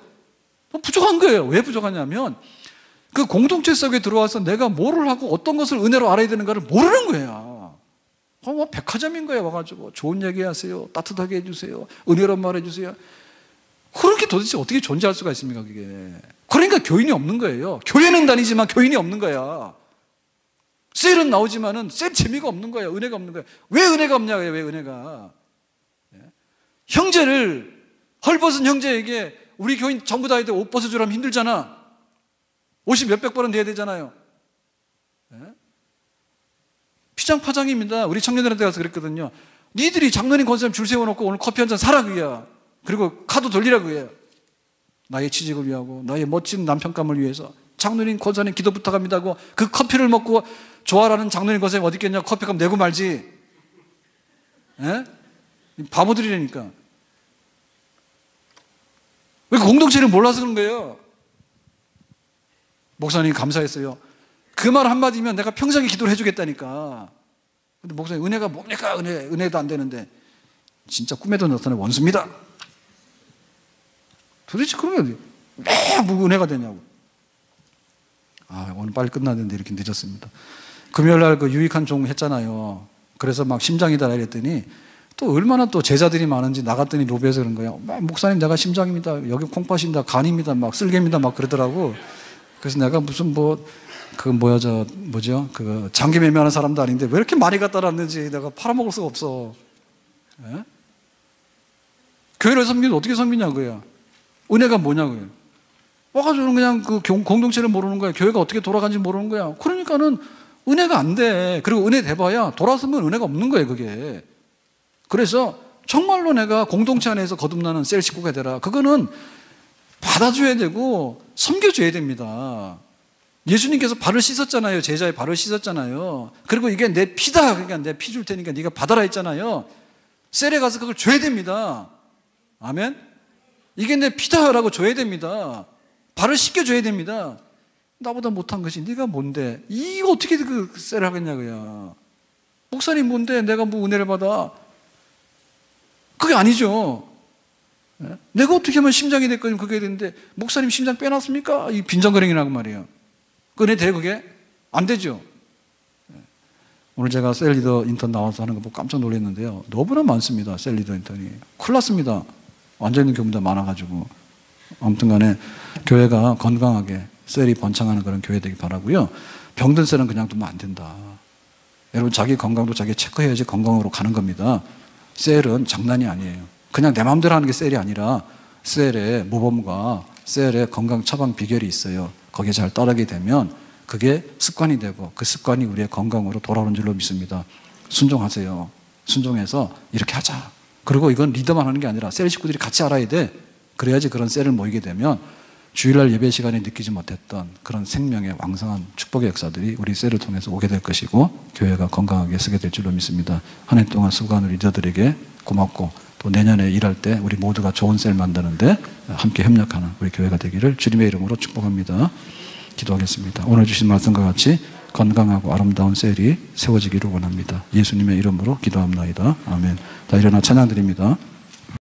부족한 거예요. 왜 부족하냐면 그 공동체 속에 들어와서 내가 뭐를 하고 어떤 것을 은혜로 알아야 되는가를 모르는 거야. 뭐 백화점인 거야. 와가지고 좋은 얘기 하세요. 따뜻하게 해주세요. 은혜로 말해주세요. 그렇게 도대체 어떻게 존재할 수가 있습니까? 그게. 그러니까 교인이 없는 거예요. 교회는 다니지만 교인이 없는 거야. 셀은 나오지만은 셀 재미가 없는 거야. 은혜가 없는 거야. 왜 은혜가 없냐고요. 왜 은혜가. 형제를 헐벗은 형제에게 우리 교인 전부 다 옷 벗어주라면 힘들잖아. 옷이 몇백 벌은 돼야 되잖아요. 피장파장입니다. 우리 청년들한테 가서 그랬거든요. 니들이 장로님 권사님 줄 세워놓고 오늘 커피 한잔 사라 그게야. 그리고 카드 돌리라 그게야. 나의 취직을 위하고 나의 멋진 남편감을 위해서 장로님 권사님 기도 부탁합니다 하고 그 커피를 먹고 좋아라는 장로님 권사님 어디 있겠냐. 커피값 내고 말지. 바보들이라니까. 왜 공동체를 몰라서 그런 거예요? 목사님 감사했어요. 그 말 한마디면 내가 평생에 기도를 해주겠다니까. 근데 목사님 은혜가 뭡니까? 은혜도 안 되는데 진짜 꿈에도 나타나는 원수입니다. 도대체 그러면 왜 은혜가 되냐고. 오늘 빨리 끝나야 되는데 이렇게 늦었습니다. 금요일날 그 유익한 종무 했잖아요. 그래서 막 심장이다 이랬더니 또 얼마나 또 제자들이 많은지 나갔더니 로비에서 그런 거예요. 목사님 내가 심장입니다. 여기 콩팥입니다. 간입니다. 막 쓸개입니다. 막 그러더라고. 그래서 내가 무슨 그 장기 매매하는 사람도 아닌데 왜 이렇게 많이 갖다 놨는지 내가 팔아먹을 수가 없어. 예? 교회를 섬기는 어떻게 섬기냐고요. 은혜가 뭐냐고요. 와가지고 그냥 그 공동체를 모르는 거야. 교회가 어떻게 돌아가는지 모르는 거야. 그러니까는 은혜가 안 돼. 그리고 은혜 돼봐야 돌아서면 은혜가 없는 거예요, 그게. 그래서 정말로 내가 공동체 안에서 거듭나는 셀 식구가 되라. 그거는 받아줘야 되고 섬겨줘야 됩니다. 예수님께서 발을 씻었잖아요. 제자의 발을 씻었잖아요. 그리고 이게 내 피다. 그러니까 내 피 줄 테니까 네가 받아라 했잖아요. 셀에 가서 그걸 줘야 됩니다. 아멘? 이게 내 피다라고 줘야 됩니다. 발을 씻겨줘야 됩니다. 나보다 못한 것이 네가 뭔데? 이거 어떻게 그 셀을 하겠냐고요. 목사님 뭔데 내가 뭐 은혜를 받아? 그게 아니죠. 내가 어떻게 하면 심장이 됐거든 그게 되는데 목사님 심장 빼놨습니까? 이 빈정거리라고 말이에요. 은혜 돼 그게? 안 되죠. 오늘 제가 셀리더 인턴 나와서 하는 거 보고 깜짝 놀랐는데요. 너무나 많습니다. 셀리더 인턴이. 큰일 났습니다. 앉아있는 경우도 많아가지고. 아무튼 간에 교회가 건강하게 셀이 번창하는 그런 교회 되길 바라고요. 병든 셀은 그냥 두면 안 된다. 여러분 자기 건강도 자기 체크해야지 건강으로 가는 겁니다. 셀은 장난이 아니에요. 그냥 내 마음대로 하는 게 셀이 아니라 셀의 모범과 셀의 건강 처방 비결이 있어요. 거기에 잘 따르게 되면 그게 습관이 되고 그 습관이 우리의 건강으로 돌아오는 줄로 믿습니다. 순종하세요. 순종해서 이렇게 하자. 그리고 이건 리더만 하는 게 아니라 셀 식구들이 같이 알아야 돼. 그래야지 그런 셀을 모이게 되면 주일날 예배 시간에 느끼지 못했던 그런 생명의 왕성한 축복의 역사들이 우리 셀을 통해서 오게 될 것이고 교회가 건강하게 서게 될 줄로 믿습니다. 한 해 동안 수고한 리더들에게 고맙고 또 내년에 일할 때 우리 모두가 좋은 셀 만드는데 함께 협력하는 우리 교회가 되기를 주님의 이름으로 축복합니다. 기도하겠습니다. 오늘 주신 말씀과 같이 건강하고 아름다운 셀이 세워지기를 원합니다. 예수님의 이름으로 기도합나이다. 아멘. 다 일어나 찬양 드립니다.